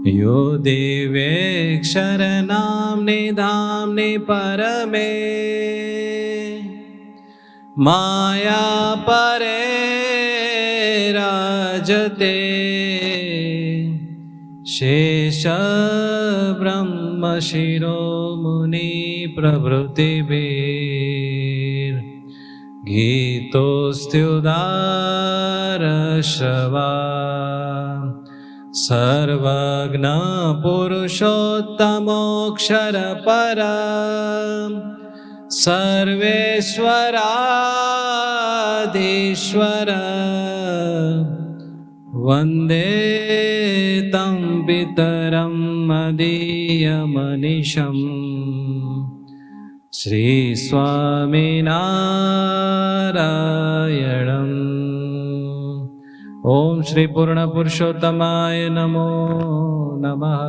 यो दिव्येक्षरनाम्ने धाम्ने परमे माया परे राजते शेष ब्रह्म शिरोमुनि प्रभृतिभिर् गीतोऽस्त्युदारश्रवा सर्वज्ञ पुरुषोत्तमोऽक्षर परा सर्वेश्वराधीश्वर वन्दे तं पितरं मदीयमनिशम् श्रीस्वामिनारायणम्। ओम श्री पूर्ण पुरुषोत्तमाय नमो नमः।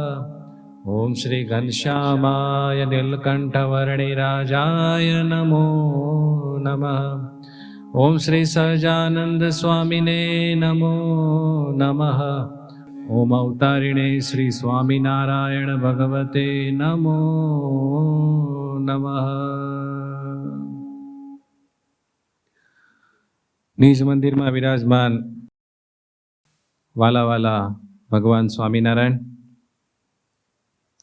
ओम श्री घनश्यामाय नीलकंठवर्णिराजाय नमो नमः। ओम श्री सहजानंद स्वामिने नमो नमः। ओम अवतारिणे श्री स्वामिनारायण भगवते नमो नमः। निज मंदिर में विराजमान वाला वाला भगवान स्वामीनारायण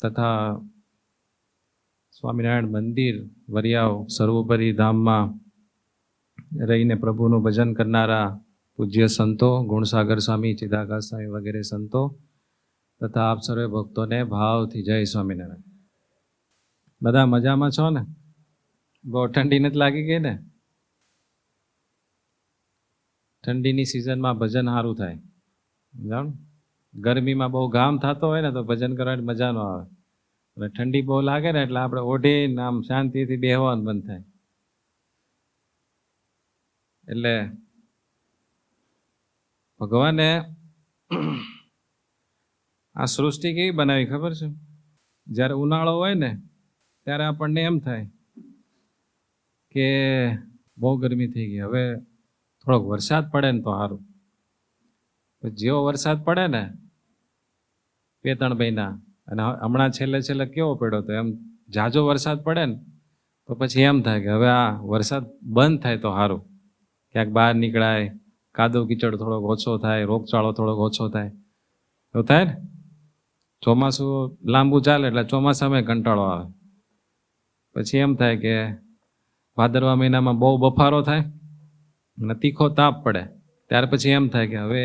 तथा स्वामीनारायण मंदिर वरियाव सर्वोपरि धाम में रहीने प्रभुनु भजन करनारा पूज्य संतो गुणसागर स्वामी चिदाकाश स्वामी वगैरह संतो तथा आप सर्वे भक्तों ने भाव थी जय स्वामीनारायण। बधा मजा में छो ने? बहुत ठंडी नथी लागी गई ने? ठंडीनी सीजन में भजन सारू थाय। गरमी में बहु घाम थतो होय ने तो भजन करवानी मजा न आवे અને ठंडी बहु लागे ने એટલે આપણે ઓઢીને આમ શાંતિથી બેહવાનું મન થાય। એટલે ભગવાને આ સૃષ્ટિ કેવી બનાવી ખબર છે? જ્યારે ઉનાળો હોય ને ત્યારે આપણને એમ થાય કે બહુ ગરમી થઈ ગઈ, હવે થોડોક વરસાદ પડે ને તો સારું। જેવો વરસાદ પડે ને 2-3 મહિના, અને હમણાં છેલ્લે છેલ્લે કેવો પડ્યો તો એમ ઝાઝો વરસાદ પડે ને તો પછી એમ થાય કે હવે આ વરસાદ બંધ થાય તો સારું, ક્યાંક બહાર નીકળાય, કાદવ કીચડ થોડોક ઓછો થાય, રોગચાળો થોડોક ઓછો થાય, એવું થાય ને। ચોમાસું લાંબુ ચાલે એટલે ચોમાસામાં કંટાળો આવે, પછી એમ થાય કે ભાદરવા મહિનામાં બહુ બફારો થાય અને તીખો તાપ પડે, ત્યાર પછી એમ થાય કે હવે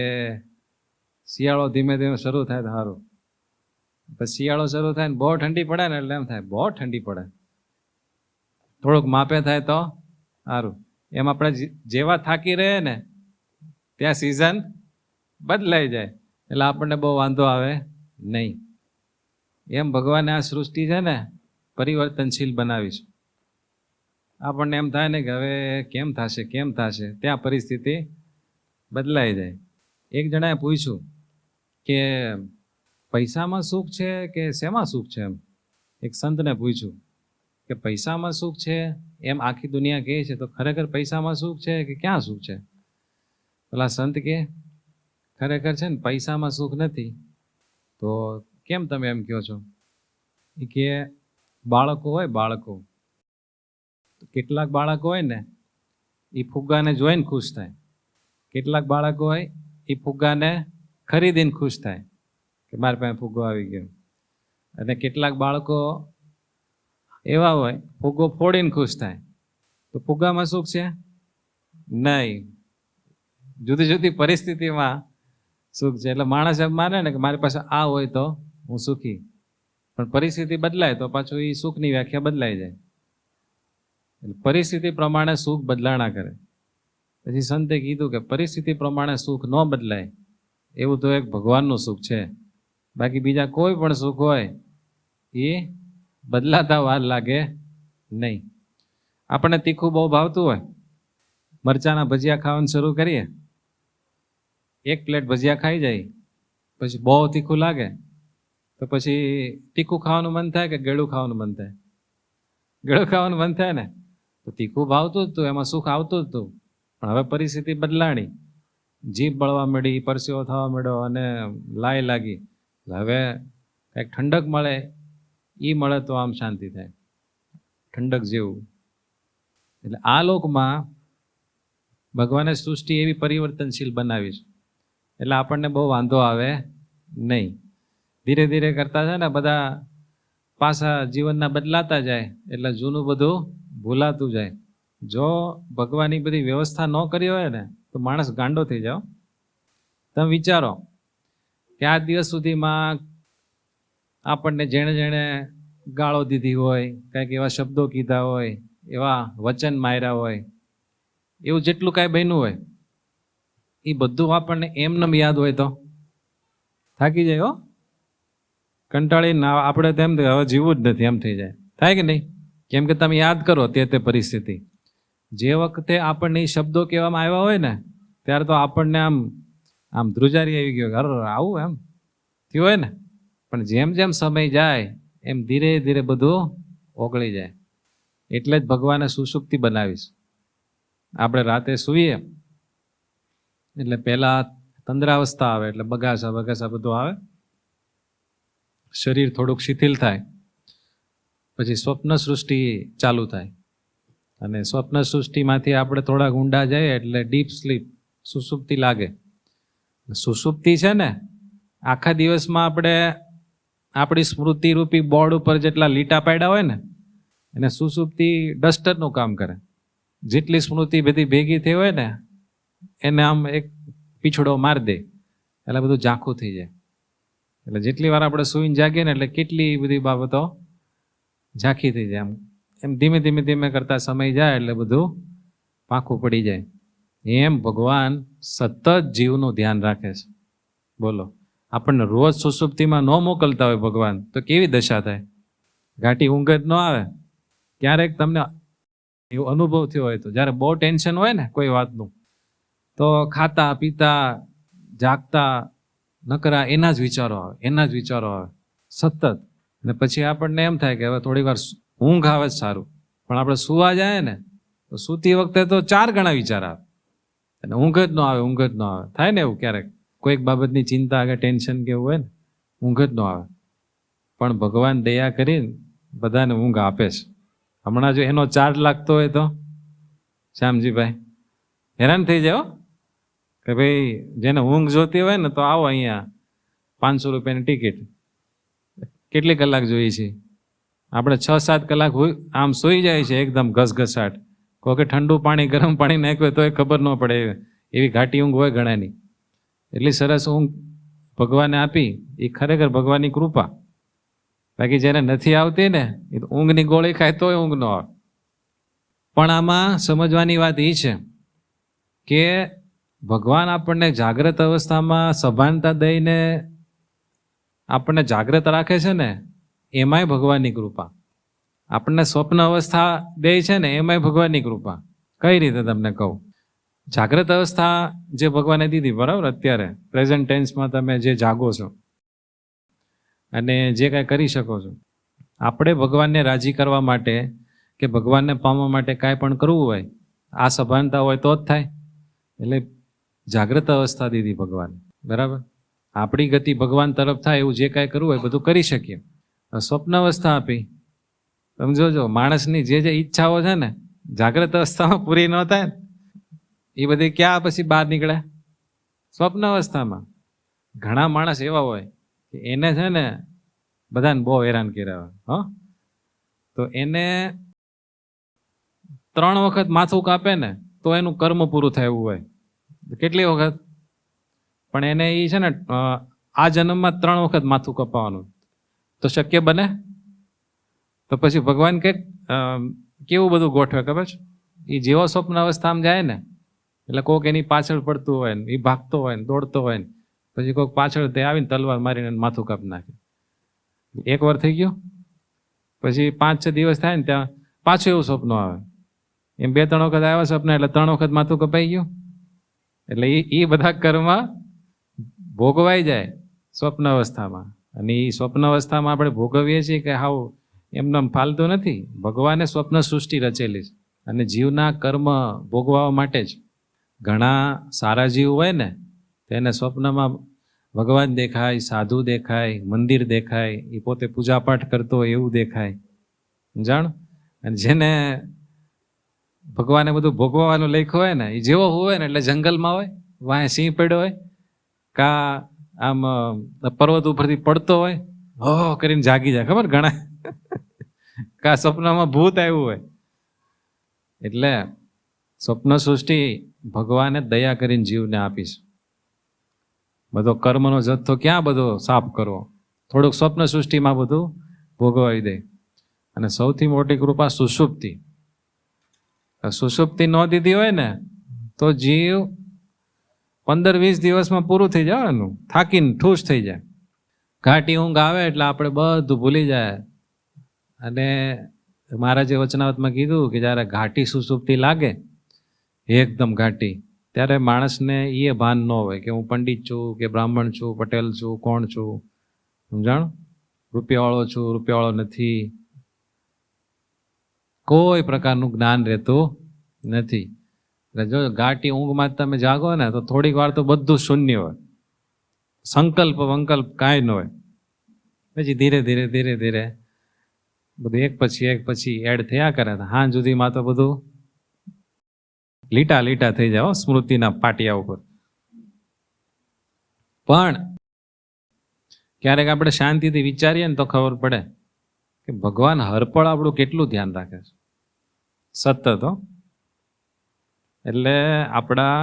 શિયાળો ધીમે ધીમે શરૂ થાય તો સારું। પછી શિયાળો શરૂ થાય ને બહુ ઠંડી પડે ને એટલે એમ થાય બહુ ઠંડી પડે, થોડુંક માપે થાય તો સારું। એમ આપણે જેવા થાકી રહે ને ત્યાં સિઝન બદલાઈ જાય એટલે આપણને બહુ વાંધો આવે નહીં। એમ ભગવાને આ સૃષ્ટિ છે ને પરિવર્તનશીલ બનાવી છે। આપણને એમ થાય ને કે હવે કેમ થશે કેમ થશે, ત્યાં પરિસ્થિતિ બદલાઈ જાય। એક જણાએ પૂછ્યું કે પૈસામાં સુખ છે કે શેમાં સુખ છે? એમ એક સંતને પૂછ્યું કે પૈસામાં સુખ છે એમ આખી દુનિયા કહે છે, તો ખરેખર પૈસામાં સુખ છે કે ક્યાં સુખ છે? પેલા સંત કે ખરેખર છે ને પૈસામાં સુખ નથી। તો કેમ તમે એમ કહો છો? એ કે બાળકો હોય, બાળકો, કેટલાક બાળકો હોય ને એ ફુગ્ગાને જોઈને ખુશ થાય, કેટલાક બાળકો હોય એ ફુગ્ગાને ખરીદીને ખુશ થાય કે મારી પાસે ફુગ્ગો આવી ગયો, અને કેટલાક બાળકો એવા હોય ફુગ્ગો ફોડીને ખુશ થાય। તો ફુગ્ગામાં સુખ છે નહીં, જુદી જુદી પરિસ્થિતિમાં સુખ છે। એટલે માણસ એમ માને ને કે મારી પાસે આ હોય તો હું સુખી, પણ પરિસ્થિતિ બદલાય તો પાછું એ સુખની વ્યાખ્યા બદલાઈ જાય। પરિસ્થિતિ પ્રમાણે સુખ બદલાણા કરે। પછી સંતે કીધું કે પરિસ્થિતિ પ્રમાણે સુખ ન બદલાય એવું તો એક ભગવાનનું સુખ છે, બાકી બીજા કોઈ પણ સુખ હોય એ બદલાતા વાર લાગે નહીં। આપણને તીખું બહુ ભાવતું હોય, મરચાના ભજીયા ખાવાનું શરૂ કરીએ, 1 પ્લેટ ભજીયા ખાઈ જાય, પછી બહુ તીખું લાગે તો પછી તીખું ખાવાનું મન થાય કે ગળ્યું ખાવાનું મન થાય? ગળ્યું ખાવાનું મન થાય ને। તો તીખું ભાવતું જ હતું, એમાં સુખ આવતું જ હતું, પણ હવે પરિસ્થિતિ બદલાણી, જીભ બળવા મળી, પરસેવો થવા મળ્યો અને લાઈ લાગી, હવે કંઈક ઠંડક મળે, એ મળે તો આમ શાંતિ થાય, ઠંડક જેવું. એટલે આ લોકમાં ભગવાને સૃષ્ટિ એવી પરિવર્તનશીલ બનાવી છે, એટલે આપણને બહુ વાંધો આવે નહીં. ધીરે ધીરે કરતા છે ને બધા પાછા જીવનના બદલાતા જાય, એટલે જૂનું બધું ભૂલાતું જાય. જો ભગવાનની બધી વ્યવસ્થા ન કરી હોય ને તો માણસ ગાંડો થઈ જાઓ. તમે વિચારો કે આ દિવસ સુધીમાં આપણને જેણે જેણે ગાળો દીધી હોય, કંઈક એવા શબ્દો કીધા હોય, એવા વચન માર્યા હોય, એવું જેટલું કાંઈ બન્યું હોય એ બધું આપણને એમનેમ યાદ હોય તો થાકી જાય. હો, કંટાળીને આપણે તેમ હવે જીવવું જ નથી એમ થઈ જાય, થાય કે નહીં? કેમ કે તમે યાદ કરો તે પરિસ્થિતિ, જે વખતે આપણને એ શબ્દો કહેવામાં આવ્યા હોય ને ત્યારે તો આપણને આમ આમ ધ્રુજારી આવી ગયો, અરે આવું એમ થયું હોય ને. પણ જેમ જેમ સમય જાય એમ ધીરે ધીરે બધું ઓગળી જાય. એટલે જ ભગવાને સુષુપ્તિ બનાવીશ. આપણે રાતે સૂઈએ એટલે પહેલા તંદ્રાવસ્થા આવે, એટલે બગાસા બગાસા બધું આવે, શરીર થોડુંક શિથિલ થાય, પછી સ્વપ્ન સૃષ્ટિ ચાલુ થાય, અને સ્વપ્ન સૃષ્ટિમાંથી આપણે થોડા ઊંડા જઈએ એટલે ડીપ સ્લીપ, સુષુપ્તિ લાગે. સુષુપ્તિ છે ને, આખા દિવસમાં આપણે આપણી સ્મૃતિ રૂપી બોર્ડ ઉપર જેટલા લીટા પાડ્યા હોય ને એને સુષુપ્તિ ડસ્ટરનું કામ કરે. જેટલી સ્મૃતિ બધી ભેગી થઈ હોય ને એને આમ એક પીછડો મારી દે એટલે બધું ઝાંખું થઈ જાય. એટલે જેટલી વાર આપણે સૂઈને જાગીએ ને એટલે કેટલી બધી બાબતો ઝાંખી થઈ જાય. એમ ધીમે ધીમે ધીમે કરતા સમય જાય એટલે બધું પાકું પડી જાય. એમ ભગવાન સતત જીવનું ધ્યાન રાખે છે. બોલો, આપણને રોજ સુષુપ્તિમાં ન મોકલતા હોય ભગવાન તો કેવી દશા થાય? ઘાટી ઊંઘ જ ન આવે. ક્યારેક તમને એવો અનુભવ થયો હોય તો, જ્યારે બહુ ટેન્શન હોય ને કોઈ વાતનું, તો ખાતા પીતા જાગતા નકરા એના જ વિચારો આવે, એના જ વિચારો આવે સતત. અને પછી આપણને એમ થાય કે હવે થોડી વાર ઊંઘ આવે જ સારું. પણ આપણે સુવા જાય ને તો સૂતી વખતે તો 4 ગણા વિચાર આવે અને ઊંઘ જ ન આવે, ઊંઘ જ ન આવે. થાય ને એવું ક્યારેક, કોઈક બાબતની ચિંતા કે ટેન્શન કે એવું હોય ને, ઊંઘ જ ન આવે. પણ ભગવાન દયા કરીને બધાને ઊંઘ આપે છે. હમણાં જો એનો ચાર્જ લાગતો હોય તો શ્યામજીભાઈ હેરાન થઈ જાઓ કે ભાઈ જેને ઊંઘ જોતી હોય ને તો આવો અહીંયા 500 રૂપિયાની ટિકિટ. કેટલી કલાક જોઈએ છે? આપણે 6-7 કલાક આમ સૂઈ જાય છે એકદમ ઘસઘસાટ. કોઈ કે ઠંડુ પાણી ગરમ પાણી નાખ્યું તો એ ખબર ન પડે, એવી ઘાટી ઊંઘ હોય ઘણાની. એટલી સરસ ઊંઘ ભગવાને આપી, એ ખરેખર ભગવાનની કૃપા. બાકી જેને નથી આવતી ને એ તો ઊંઘની ગોળી ખાય તોય ઊંઘ ન આવે. પણ આમાં સમજવાની વાત એ છે કે ભગવાન આપણને જાગ્રત અવસ્થામાં સભાનતા દઈને આપણને જાગ્રત રાખે છે ને, એમાંય ભગવાનની કૃપા. આપણને સ્વપ્ન અવસ્થા દે છે ને, એમાંય ભગવાનની કૃપા. કઈ રીતે તમને કહું? જાગ્રત અવસ્થા જે ભગવાને દીધી, બરાબર, અત્યારે પ્રેઝન્ટ ટેન્સમાં તમે જે જાગો છો અને જે કાંઈ કરી શકો છો, આપણે ભગવાનને રાજી કરવા માટે કે ભગવાનને પામવા માટે કાંઈ પણ કરવું હોય, આ સભાનતા હોય તો જ થાય. એટલે જાગ્રત અવસ્થા દીધી ભગવાને, બરાબર. આપણી ગતિ ભગવાન તરફ થાય એવું જે કાંઈ કરવું હોય બધું કરી શકીએ. સ્વપ્ન અવસ્થા આપી. તમે જોજો, માણસની જે જે ઈચ્છાઓ છે ને જાગ્રત અવસ્થામાં પૂરી ન થાય ને એ બધી ક્યાં પછી બહાર નીકળે? સ્વપ્ન અવસ્થામાં. ઘણા માણસ એવા હોય કે એને છે ને બધાને બહુ હેરાન કર્યા હોય. હ, તો એને 3 વખત માથું કાપે ને તો એનું કર્મ પૂરું થાય એવું હોય. કેટલી વખત? પણ એને એ છે ને આ જન્મમાં 3 વખત માથું કપાવવાનું, તો શક્ય બને? તો પછી ભગવાન કે કેવું બધું ગોઠવે ખબર છે? એ જેવો સ્વપ્ન અવસ્થામાં જાય ને એટલે કોઈક એની પાછળ પડતું હોય ને, એ ભાગતો હોય ને, દોડતો હોય ને, પછી કોઈક પાછળ તે આવીને તલવાર મારીને માથું કાપી નાખે. એક વાર થઈ ગયું, પછી 5-6 દિવસ થાય ને ત્યાં પાછું એવું સ્વપ્ન આવે. એમ 2-3 વખત આવ્યા સ્વપ્ન એટલે 3 વખત માથું કપાઈ ગયું. એટલે એ બધા કર્મ ભોગવાઈ જાય સ્વપ્ન અવસ્થામાં. અને એ સ્વપ્ન અવસ્થામાં આપણે ભોગવીએ છીએ કે હાવ એમને ફાલતું નથી. ભગવાને સ્વપ્ન સૃષ્ટિ રચેલી છે અને જીવના કર્મ ભોગવવા માટે જ. ઘણા સારા જીવ હોય ને તેને સ્વપ્નમાં ભગવાન દેખાય, સાધુ દેખાય, મંદિર દેખાય, એ પોતે પૂજાપાઠ કરતો હોય એવું દેખાય, જાણ. અને જેને ભગવાને બધું ભોગવવાનું લખ્યું હોય ને, એ જેવો હોય ને એટલે જંગલમાં હોય, વાંહે સિંહ પડ્યો હોય, કા આમ પર્વત ઉપરથી પડતો હોય, હો કરીને જાગી જાય, ખબર ઘણા, કા સપનામાં ભૂત આવ્યું હોય. એટલે સ્વપ્ન સૃષ્ટિ ભગવાને દયા કરીને જીવને આપીશ. બધો કર્મનો જથ્થો ક્યાં બધો સાફ કરવો, થોડુંક સ્વપ્ન સૃષ્ટિમાં બધું ભોગવાઈ દે. અને સૌથી મોટી કૃપા સુષુપ્તિ. સુષુપ્તિ ન દીધી હોય ને તો જીવ 15-20 દિવસમાં પૂરું થઈ જાય એનું, થાકીને ઠૂસ થઈ જાય. ઘાટી ઊંઘ આવે એટલે આપણે બધું ભૂલી જાય. અને મહારાજે વચનાવતમાં કીધું કે જ્યારે ઘાટી સુષુપ્તિ લાગે, એકદમ ઘાટી, ત્યારે માણસને એ ભાન ન હોય કે હું પંડિત છું કે બ્રાહ્મણ છું, પટેલ છું, કોણ છું, સમજાણ, રૂપિયાવાળો છું, રૂપિયાવાળો નથી, કોઈ પ્રકારનું જ્ઞાન રહેતું નથી. એટલે જો ઘાટી ઊંઘમાં તમે જાગો ને તો થોડીક વાર તો બધું શૂન્ય હોય, સંકલ્પ વંકલ્પ કાંઈ ન હોય. પછી ધીરે ધીરે ધીરે ધીરે બધું એક પછી એડ થયા કરે. હાં સુધીમાં તો બધું લીટા લીટા થઈ જાય સ્મૃતિના પાટિયા ઉપર. પણ ક્યારેક આપણે શાંતિથી વિચારીએ ને તો ખબર પડે કે ભગવાન હરપળ આપણું કેટલું ધ્યાન રાખે છે, સતત. એટલે આપણા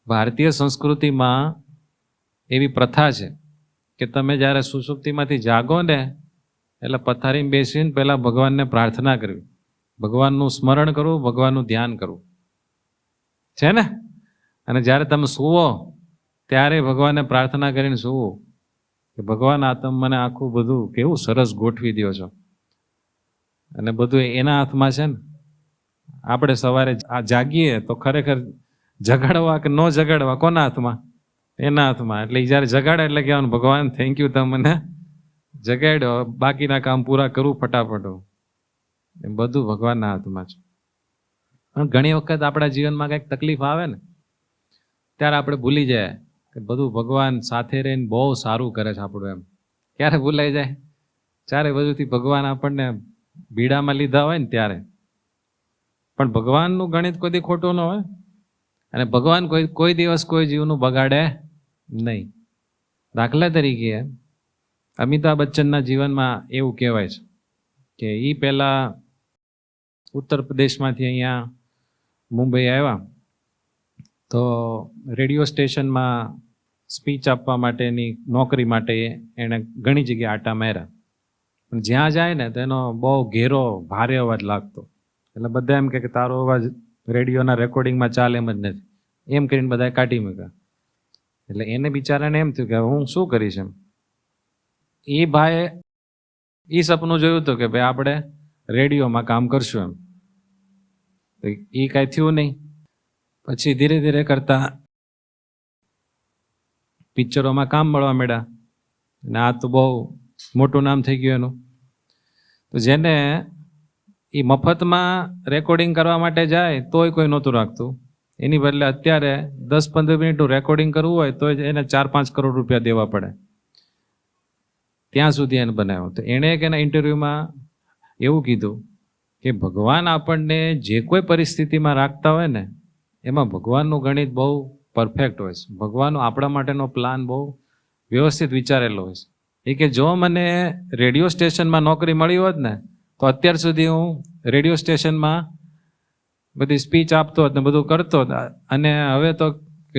ભારતીય સંસ્કૃતિમાં એવી પ્રથા છે કે તમે જ્યારે સુષુપ્તિમાંથી જાગો ને એટલે પથારીમાં બેસીને પહેલાં ભગવાનને પ્રાર્થના કરવી, ભગવાનનું સ્મરણ કરવું, ભગવાનનું ધ્યાન કરવું છે ને. અને જ્યારે તમે સૂવો ત્યારે ભગવાનને પ્રાર્થના કરીને સૂવો કે ભગવાન આ તમે મને આખું બધું કેવું સરસ ગોઠવી દો છો, અને બધું એના હાથમાં છે ને. આપણે સવારે આ જાગીએ તો ખરેખર જગાડવા કે ન જગાડવા કોના હાથમાં? એના હાથમાં. એટલે જ્યારે જગાડે એટલે કહેવાનું ભગવાન થેન્ક યુ, તમે મને જગાડ્યો, બાકીના કામ પૂરા કરું ફટાફટ. એમ બધું ભગવાનના હાથમાં છે. પણ ઘણી વખત આપણા જીવનમાં કંઈક તકલીફ આવે ને ત્યારે આપણે ભૂલી જાય કે બધું ભગવાન સાથે રહીને બહુ સારું કરે છે આપણું. એમ ક્યારે ભૂલાઈ જાય? ચારે બાજુથી ભગવાન આપણને બીડામાં લીધા હોય ને ત્યારે. પણ ભગવાનનું ગણિત કોઈ દી ખોટું ન હોય, અને ભગવાન કોઈ દિવસ કોઈ જીવનું બગાડે નહીં. દાખલા તરીકે અમિતાભ બચ્ચનના જીવનમાં એવું કહેવાય છે કે એ પહેલાં ઉત્તર પ્રદેશમાંથી અહીંયા મુંબઈ આવ્યા તો રેડિયો સ્ટેશનમાં સ્પીચ આપવા માટેની નોકરી માટે એણે ઘણી જગ્યાએ આટા માર્યા. પણ જ્યાં જાય ને તો એનો બહુ ઘેરો ભારે અવાજ લાગતો. એટલે બધા એમ કે તારો અવાજ રેડિયોના રેકોર્ડિંગમાં ચાલે એમ જ નથી, એમ કરીને બધાએ કાઢી મૂક્યા. એટલે એને બિચારાને એમ થયું કે હું શું કરીશ એમ. એ ભાઈએ એ સપનું જોયું હતું કે ભાઈ આપણે રેડિયોમાં કામ કરશું એમ. તો એ કાંઈ થયું નહીં. પછી ધીરે ધીરે કરતા પિક્ચરોમાં કામ મળવા માંડ્યા, અને આ તો બહુ મોટું નામ થઈ ગયું એનું. તો જેને એ મફતમાં રેકોર્ડિંગ કરવા માટે જાય તોય કોઈ નહોતું રાખતું, એની બદલે અત્યારે 10-15 મિનિટનું રેકોર્ડિંગ કરવું હોય તો એને 4-5 કરોડ રૂપિયા દેવા પડે. ત્યાં સુધી એને બનાવ્યો. તો એણે એક એના ઇન્ટરવ્યૂમાં એવું કીધું કે ભગવાન આપણને જે કોઈ પરિસ્થિતિમાં રાખતા હોય ને એમાં ભગવાનનું ગણિત બહુ પરફેક્ટ હોય છે. ભગવાનનો આપણા માટેનો પ્લાન બહુ વ્યવસ્થિત વિચારેલો હોય છે. એ કે જો મને રેડિયો સ્ટેશનમાં નોકરી મળી હોત ને તો અત્યાર સુધી હું રેડિયો સ્ટેશનમાં બધી સ્પીચ આપતો હોત ને બધું કરતો હોત, અને હવે તો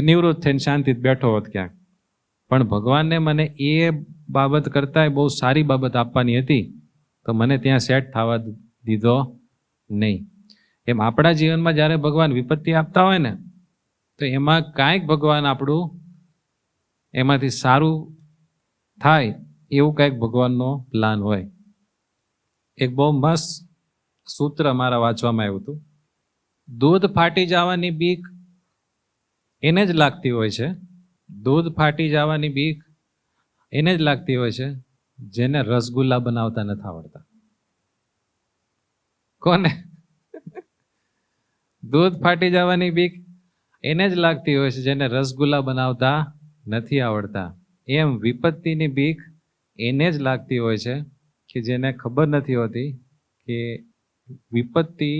નિવૃત્ત થઈને શાંતિથી બેઠો હોત ક્યાંક. પણ ભગવાનને મને એ બાબત કરતાં બહુ સારી બાબત આપવાની હતી તો મને ત્યાં સેટ થવા દીધો નહીં. એમ આપણા જીવનમાં જ્યારે ભગવાન વિપત્તિ આપતા હોય ને તો એમાં કાંઈક ભગવાન આપણું એમાંથી સારું થાય એવું કાંઈક ભગવાનનો પ્લાન હોય. એક બહુ મસ્ત સૂત્ર મારા વાંચવામાં આવ્યું હતું. દૂધ ફાટી જવાની બીક એને જ લાગતી હોય છે, દૂધ ફાટી જવાની બીક એને જ લાગતી હોય છે જેને રસગુલ્લા બનાવતા નથી આવડતા. કોને? દૂધ ફાટી જવાની બીક એને જ લાગતી હોય છે જેને રસગુલ્લા બનાવતા નથી આવડતા. એમ વિપત્તિની બીક એને જ લાગતી હોય છે કે જેને ખબર નથી હોતી કે વિપત્તિ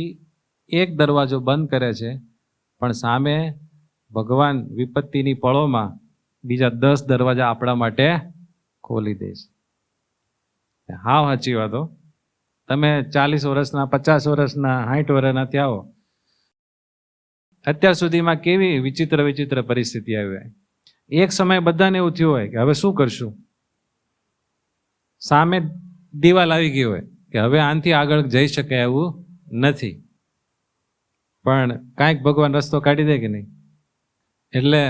એક દરવાજો બંધ કરે છે, પણ સામે ભગવાન વિપત્તિની પળોમાં બીજા 10 દરવાજા આપણા માટે ખોલી દે છે. હાવ સાચી વાતો. તમે 40 વર્ષના, 50 વર્ષના, 60 વર્ષના થયા હો, અત્યાર સુધીમાં કેવી વિચિત્ર વિચિત્ર પરિસ્થિતિ આવી હોય. એક સમય બધાને એવું થયું હોય કે હવે શું કરશું, સામે દિવાલ આવી ગઈ હોય કે હવે આનાથી આગળ જઈ શકાય એવું નથી, પણ કાંઈક ભગવાન રસ્તો કાઢી દે કે નહીં. એટલે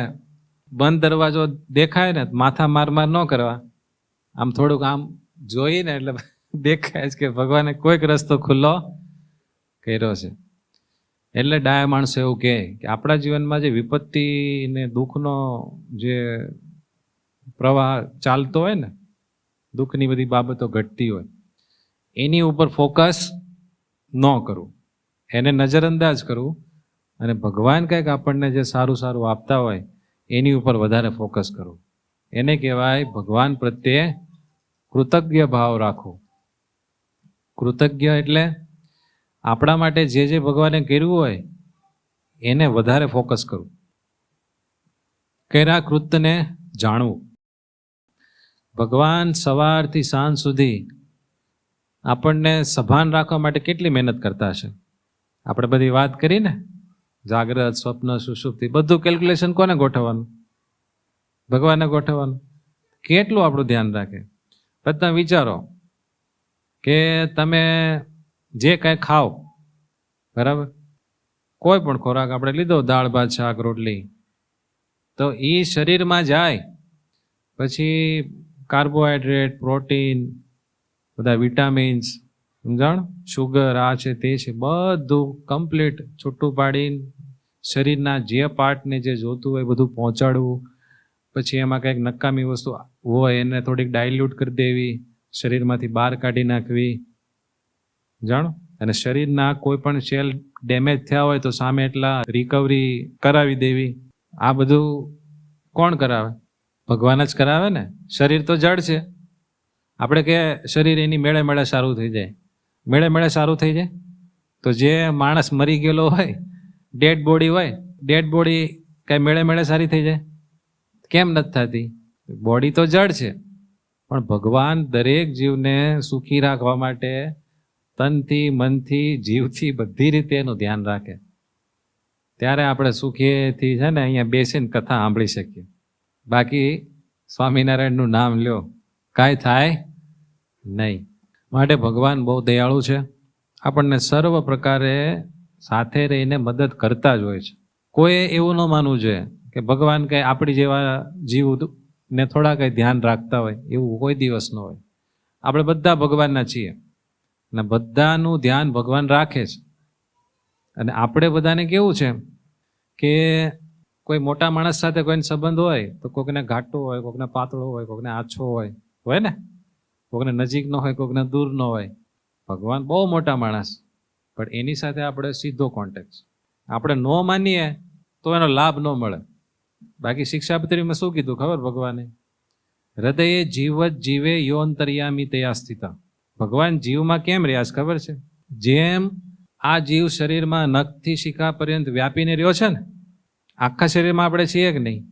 બંધ દરવાજો દેખાય ને માથા માર ન કરવા, આમ થોડુંક આમ જોઈએ ને એટલે દેખાય જ કે ભગવાને કોઈક રસ્તો ખુલ્લો કર્યો છે. એટલે ડાયા માણસો એવું કહે કે આપણા જીવનમાં જે વિપત્તિ ને દુઃખનો જે પ્રવાહ ચાલતો હોય ને, દુઃખની બધી બાબતો ઘટતી હોય, એની ઉપર ફોકસ ન કરવું, એને નજરઅંદાજ કરવું, અને ભગવાન કંઈક આપણને જે સારું સારું આપતા હોય એની ઉપર વધારે ફોકસ કરવું. એને કહેવાય ભગવાન પ્રત્યે કૃતજ્ઞ ભાવ રાખવો. કૃતજ્ઞ એટલે આપણા માટે જે જે ભગવાને કર્યું હોય એને વધારે ફોકસ કરવું, કર્યા કૃતને જાણવું. ભગવાન સવારથી સાંજ સુધી આપણને સભાન રાખવા માટે કેટલી મહેનત કરતા હશે. આપણે બધી વાત કરી ને, જાગ્રત, સ્વપ્ન, સુષુપ્તિ, બધું કેલ્ક્યુલેશન કોને ગોઠવવાનું? ભગવાને ગોઠવવાનું. કેટલું આપણું ધ્યાન રાખે. બધા વિચારો કે તમે જે કાંઈ ખાઓ, બરાબર, કોઈ પણ ખોરાક આપણે લીધો, દાળ ભાત શાક રોટલી, તો એ શરીરમાં જાય પછી કાર્બોહાઈડ્રેટ, પ્રોટીન, બધા વિટામિન્સ, સમજણ, શુગર, આ છે તે છે, બધું કમ્પ્લીટ છૂટું પાડીને શરીરના જે પાર્ટને જે જોતું હોય બધું પહોંચાડવું. પછી એમાં કંઈક નકામી વસ્તુ હોય એને થોડીક ડાયલ્યુટ કરી દેવી, શરીરમાંથી બહાર કાઢી નાખવી, જાણો. અને શરીરના કોઈ પણ સેલ ડેમેજ થયા હોય તો સામે એટલા રિકવરી કરાવી દેવી. આ બધું કોણ કરાવે? ભગવાન જ કરાવે ને. શરીર તો જડ છે. આપણે કે શરીર એની મેળે મેળે સારું થઈ જાય. મેળે મેળે સારું થઈ જાય તો જે માણસ મરી ગયેલો હોય, ડેડ બોડી હોય, ડેડ બોડી કાંઈ મેળે મેળે સારી થઈ જાય? કેમ નથી થતી? બોડી તો જડ છે, પણ ભગવાન દરેક જીવને સુખી રાખવા માટે તનથી, મનથી, જીવથી બધી રીતે એનું ધ્યાન રાખે. ત્યારે આપણે સુખીથી છે ને અહીંયા બેસીને કથા સાંભળી શકીએ. બાકી સ્વામિનારાયણનું નામ લ્યો, કાંઈ થાય નહીં. માટે ભગવાન બહુ દયાળુ છે, આપણને સર્વ પ્રકારે સાથે રહીને મદદ કરતા જ હોય છે. કોઈ એવું ન માનવું જોઈએ કે ભગવાન કંઈ આપણી જેવા જીવ ને થોડા કંઈ ધ્યાન રાખતા હોય, એવું કોઈ દિવસ ન હોય. આપણે બધા ભગવાનના છીએ અને બધાનું ધ્યાન ભગવાન રાખે છે. અને આપણે બધાને કેવું છે કે કોઈ મોટા માણસ સાથે કોઈને સંબંધ હોય તો કોઈકને ઘાટો હોય, કોઈકને પાતળો હોય, કોઈકને આછો હોય ને, કોઈકને નજીક ન હોય, કોઈકને દૂર ન હોય. ભગવાન બહુ મોટા માણસ, પણ એની સાથે આપણે સીધો કોન્ટેક્ટ. આપણે ન માનીએ તો એનો લાભ ન મળે. બાકી શિક્ષાપત્રીમાં શું કીધું ખબર ભગવાને? હૃદયે જીવત જીવે યોંતર્યામી તયા સ્થિતા. ભગવાન જીવમાં કેમ રહ્યા છે ખબર છે? જેમ આ જીવ શરીરમાં નખથી શિખા પર્યંત વ્યાપીને રહ્યો છે ને, આખા શરીરમાં આપણે છીએ કે નહીં?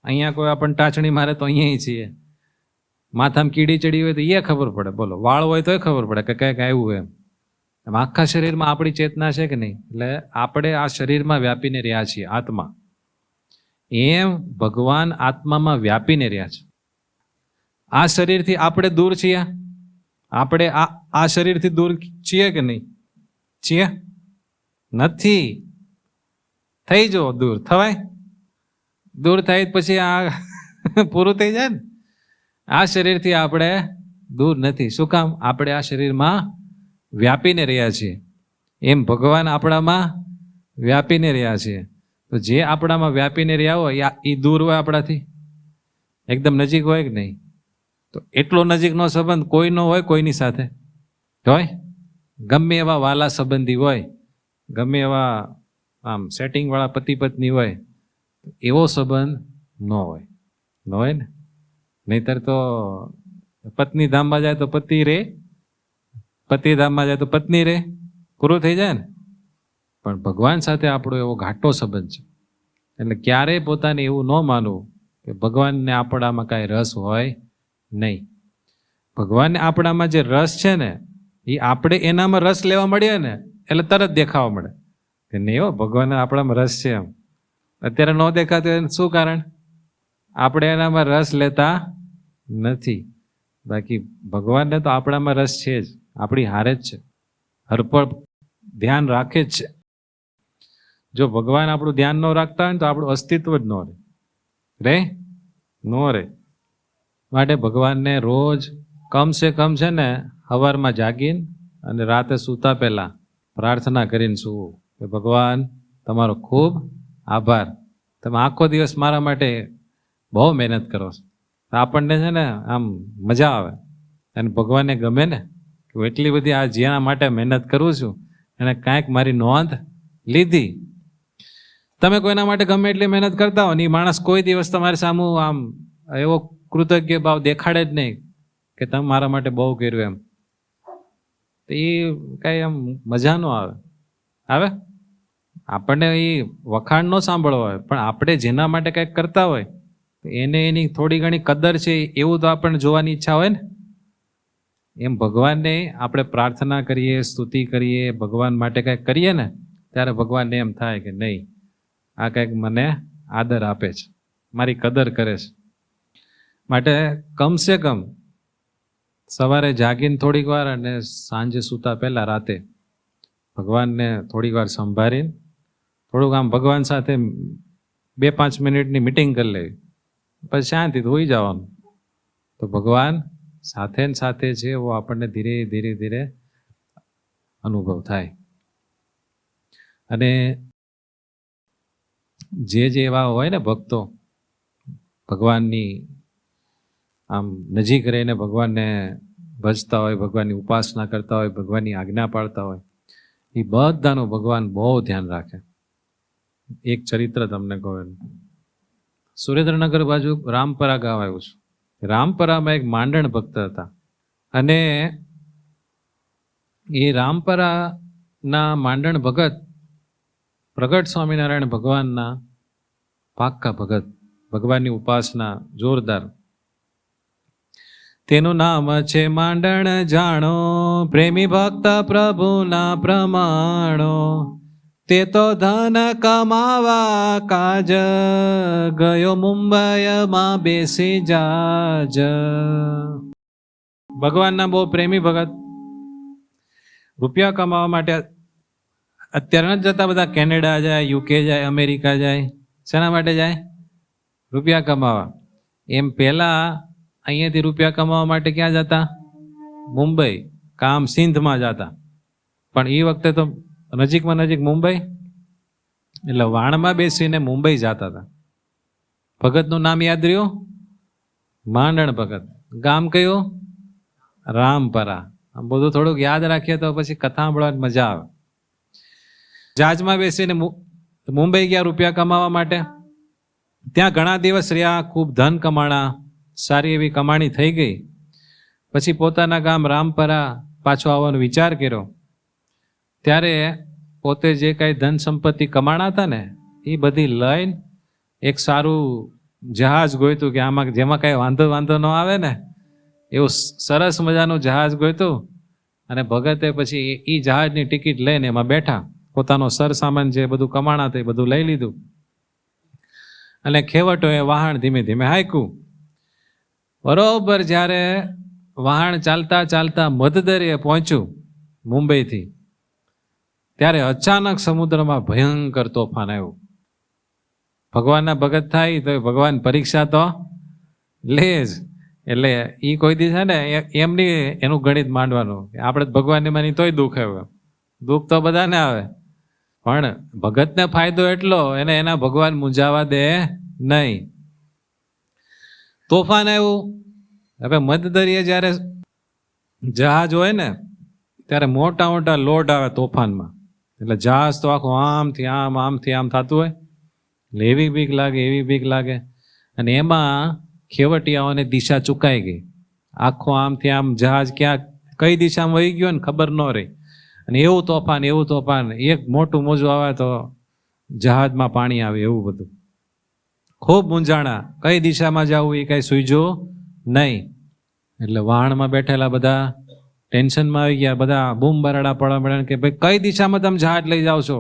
અહીંયા કોઈ આપણને ટાચણી મારે તો અહીંયા છીએ. માથામાં કીડી ચડી હોય તો એ ખબર પડે, બોલો. વાળ હોય તોય ખબર પડે કે કંઈક આવ્યું એમ આખા શરીરમાં આપણી ચેતના છે કે નહીં? એટલે આપણે આ શરીરમાં વ્યાપીને રહ્યા છીએ, આત્મા. એમ ભગવાન આત્મામાં વ્યાપીને રહ્યા છે. આ શરીરથી આપણે દૂર છીએ? આપણે આ શરીરથી દૂર છીએ કે નહીં? છીએ? નથી. થઈ જાઓ દૂર. થવાય? દૂર થાય પછી આ પૂરું થઈ જાય ને. આ શરીરથી આપણે દૂર નથી. શું કામ? આપણે આ શરીરમાં વ્યાપીને રહ્યા છીએ. એમ ભગવાન આપણામાં વ્યાપીને રહ્યા છીએ. તો જે આપણામાં વ્યાપીને રહ્યા હોય એ દૂર હોય આપણાથી? એકદમ નજીક હોય કે નહીં? તો એટલો નજીકનો સંબંધ કોઈનો હોય કોઈની સાથે? હોય? ગમે એવા વાલા સંબંધી હોય, ગમે એવા આમ સેટિંગવાળા પતિ પત્ની હોય, એવો સંબંધ ન હોય. ન હોય ને. નહીતર તો પત્ની ધામમાં જાય તો પતિ રે, પતિ ધામમાં જાય તો પત્ની રે, પૂરું થઈ જાય ને. પણ ભગવાન સાથે આપણો એવો ઘાટો સંબંધ છે, એટલે ક્યારેય પોતાને એવું ન માનવું કે ભગવાનને આપણામાં કાંઈ રસ હોય નહીં. ભગવાનને આપણામાં જે રસ છે ને, એ આપણે એનામાં રસ લેવા મળીએ ને એટલે તરત દેખાવા મળે કે નહીં હો ભગવાનને આપણામાં રસ છે. એમ અત્યારે ન દેખાતું હોય શું કારણ? આપણે એનામાં રસ લેતા નથી. બાકી ભગવાનને તો આપણામાં રસ છે જ, આપણી હારે જ છે, હરપળ ધ્યાન રાખે જ છે. જો ભગવાન આપણું ધ્યાન ન રાખતા હોય ને તો આપણું અસ્તિત્વ જ ન રહે, ન રહે. માટે ભગવાનને રોજ કમસે કમ છે ને સવારમાં જાગીને અને રાતે સૂતા પહેલા પ્રાર્થના કરીને સૂવું કે ભગવાન તમારો ખૂબ આભાર, તમે આખો દિવસ મારા માટે બહુ મહેનત કરો છો. આપણને છે ને આમ મજા આવે અને ભગવાનને ગમે ને કે એટલી બધી આ જેના માટે મહેનત કરું છું એને કાંઈક મારી નોંધ લીધી. તમે કોઈના માટે ગમે એટલી મહેનત કરતા હો ને એ માણસ કોઈ દિવસ તમારી સામું આમ એવો કૃતજ્ઞ ભાવ દેખાડે જ નહીં કે તમે મારા માટે બહુ કર્યું એમ. તો એ કાંઈ આમ મજા ન આવે. આપણને એ વખાણ ન સાંભળવા હોય, પણ આપણે જેના માટે કંઈક કરતા હોય એને એની થોડી ઘણી કદર છે એવું તો આપણને જોવાની ઈચ્છા હોય ને. એમ ભગવાનને આપણે પ્રાર્થના કરીએ, સ્તુતિ કરીએ, ભગવાન માટે કંઈક કરીએ ને ત્યારે ભગવાનને એમ થાય કે નહીં આ કંઈક મને આદર આપે છે, મારી કદર કરે છે. માટે કમસે કમ સવારે જાગીને થોડીક વાર અને સાંજે સૂતા પહેલાં રાતે ભગવાનને થોડીક વાર સંભાળીને થોડુંક આમ ભગવાન સાથે 2-5 મિનિટની મિટિંગ કરી લેવી, પછી શાંતિથી હોઈ જવાનું. તો ભગવાન સાથે ને સાથે છે એવો આપણને ધીરે ધીરે ધીરે અનુભવ થાય. અને જે એવા હોય ને ભક્તો ભગવાનની આમ નજીક રહીને ભગવાનને ભજતા હોય, ભગવાનની ઉપાસના કરતા હોય, ભગવાનની આજ્ઞા પાળતા હોય, એ બધાનું ભગવાન બહુ ધ્યાન રાખે. એક ચરિત્ર તમને કહું, સુરેન્દ્રનગર બાજુ રામપરા ગામ આવ્યું છું. રામપરામાં એક માંડણ ભક્ત હતા અને એ રામપરાના માંડણ ભગત પ્રગટ સ્વામિનારાયણ ભગવાનના પાક્કા ભગત, ભગવાનની ઉપાસના જોરદાર. તેનું નામ છે માંડણ જાણો, પ્રેમી ભક્ત પ્રભુના પ્રમાણો, તે તો ધન કમાવા કાજ, ગયો મુંબઈમાં બેસી જાજ. ભગવાનના બહુ પ્રેમી ભગત, રૂપિયા કમાવા માટે અત્યારે નથી જતા બધા, કેનેડા જાય, યુકે જાય, અમેરિકા જાય. શેના માટે જાય? રૂપિયા કમાવા. એમ પહેલા અહીંયાથી રૂપિયા કમાવા માટે ક્યાં જતા? મુંબઈ, કામ સિંધમાં જતા. પણ એ વખતે તો નજીકમાં નજીક મુંબઈ, એટલે વાણમાં બેસીને મુંબઈ જતા હતા. ભગતનું નામ યાદ રહ્યું? માંડણ ભગત. ગામ કયું? રામપરા. આમ બધું થોડુંક યાદ રાખીએ તો પછી કથા સાંભળવાની મજા આવે. જહાજમાં બેસીને મુંબઈ ગયા રૂપિયા કમાવા માટે. ત્યાં ઘણા દિવસ રહ્યા, ખૂબ ધન કમાણા, સારી એવી કમાણી થઈ ગઈ. પછી પોતાના ગામ રામપરા પાછો આવવાનો વિચાર કર્યો. ત્યારે પોતે જે કાંઈ ધન સંપત્તિ કમાણા હતા ને એ બધી લઈને એક સારું જહાજ ગોઈતું કે આમાં જેમાં કાંઈ વાંધો ન આવે ને એવું સરસ મજાનું જહાજ ગોઈતું. અને ભગતે પછી એ જહાજની ટિકિટ લઈને એમાં બેઠા, પોતાનો સરસામાન જે બધું કમાણા હતું એ બધું લઈ લીધું અને ખેવટો એ વહાણ ધીમે ધીમે હાંક્યું. બરોબર જ્યારે વહાણ ચાલતા ચાલતા મધદરિયે પહોંચ્યું મુંબઈથી, ત્યારે અચાનક સમુદ્રમાં ભયંકર તોફાન આવ્યું. ભગવાનના ભગત થાય તો ભગવાન પરીક્ષા તો લે જ. એટલે એ કોઈ દી છે ને એમની એનું ગણિત માંડવાનું, આપણે ભગવાનને માની તોય દુઃખ આવ્યું. દુઃખ તો બધાને આવે, પણ ભગતને ફાયદો એટલો એને એના ભગવાન મૂંઝાવા દે નહીં. તોફાન આવ્યું. હવે મધદરિયે જ્યારે જહાજ હોય ને ત્યારે મોટા મોટા લોટ આવે તોફાનમાં, એટલે જહાજ તો આખું આમથી આમ આમથી આમ થતું હોય, એટલે એવી બીક લાગે, એવી બીક લાગે. અને એમાં ખેવટિયાઓને દિશા ચૂકાઈ ગઈ. આખો આમથી આમ જહાજ ક્યાં કઈ દિશામાં વહી ગયો ને ખબર ન રહી. અને એવું તોફાન, એક મોટું મોજું આવે તો જહાજમાં પાણી આવે, એવું બધું. ખૂબ મૂંઝાણા, કઈ દિશામાં જવું એ કઈ સૂઝ્યું નહીં. એટલે વાહણમાં બેઠેલા બધા ટેન્શનમાં આવી ગયા, બધા બૂમ બરાડા પડવા મળ્યા કે ભાઈ કઈ દિશામાં તમે જહાજ લઈ જાઓ છો?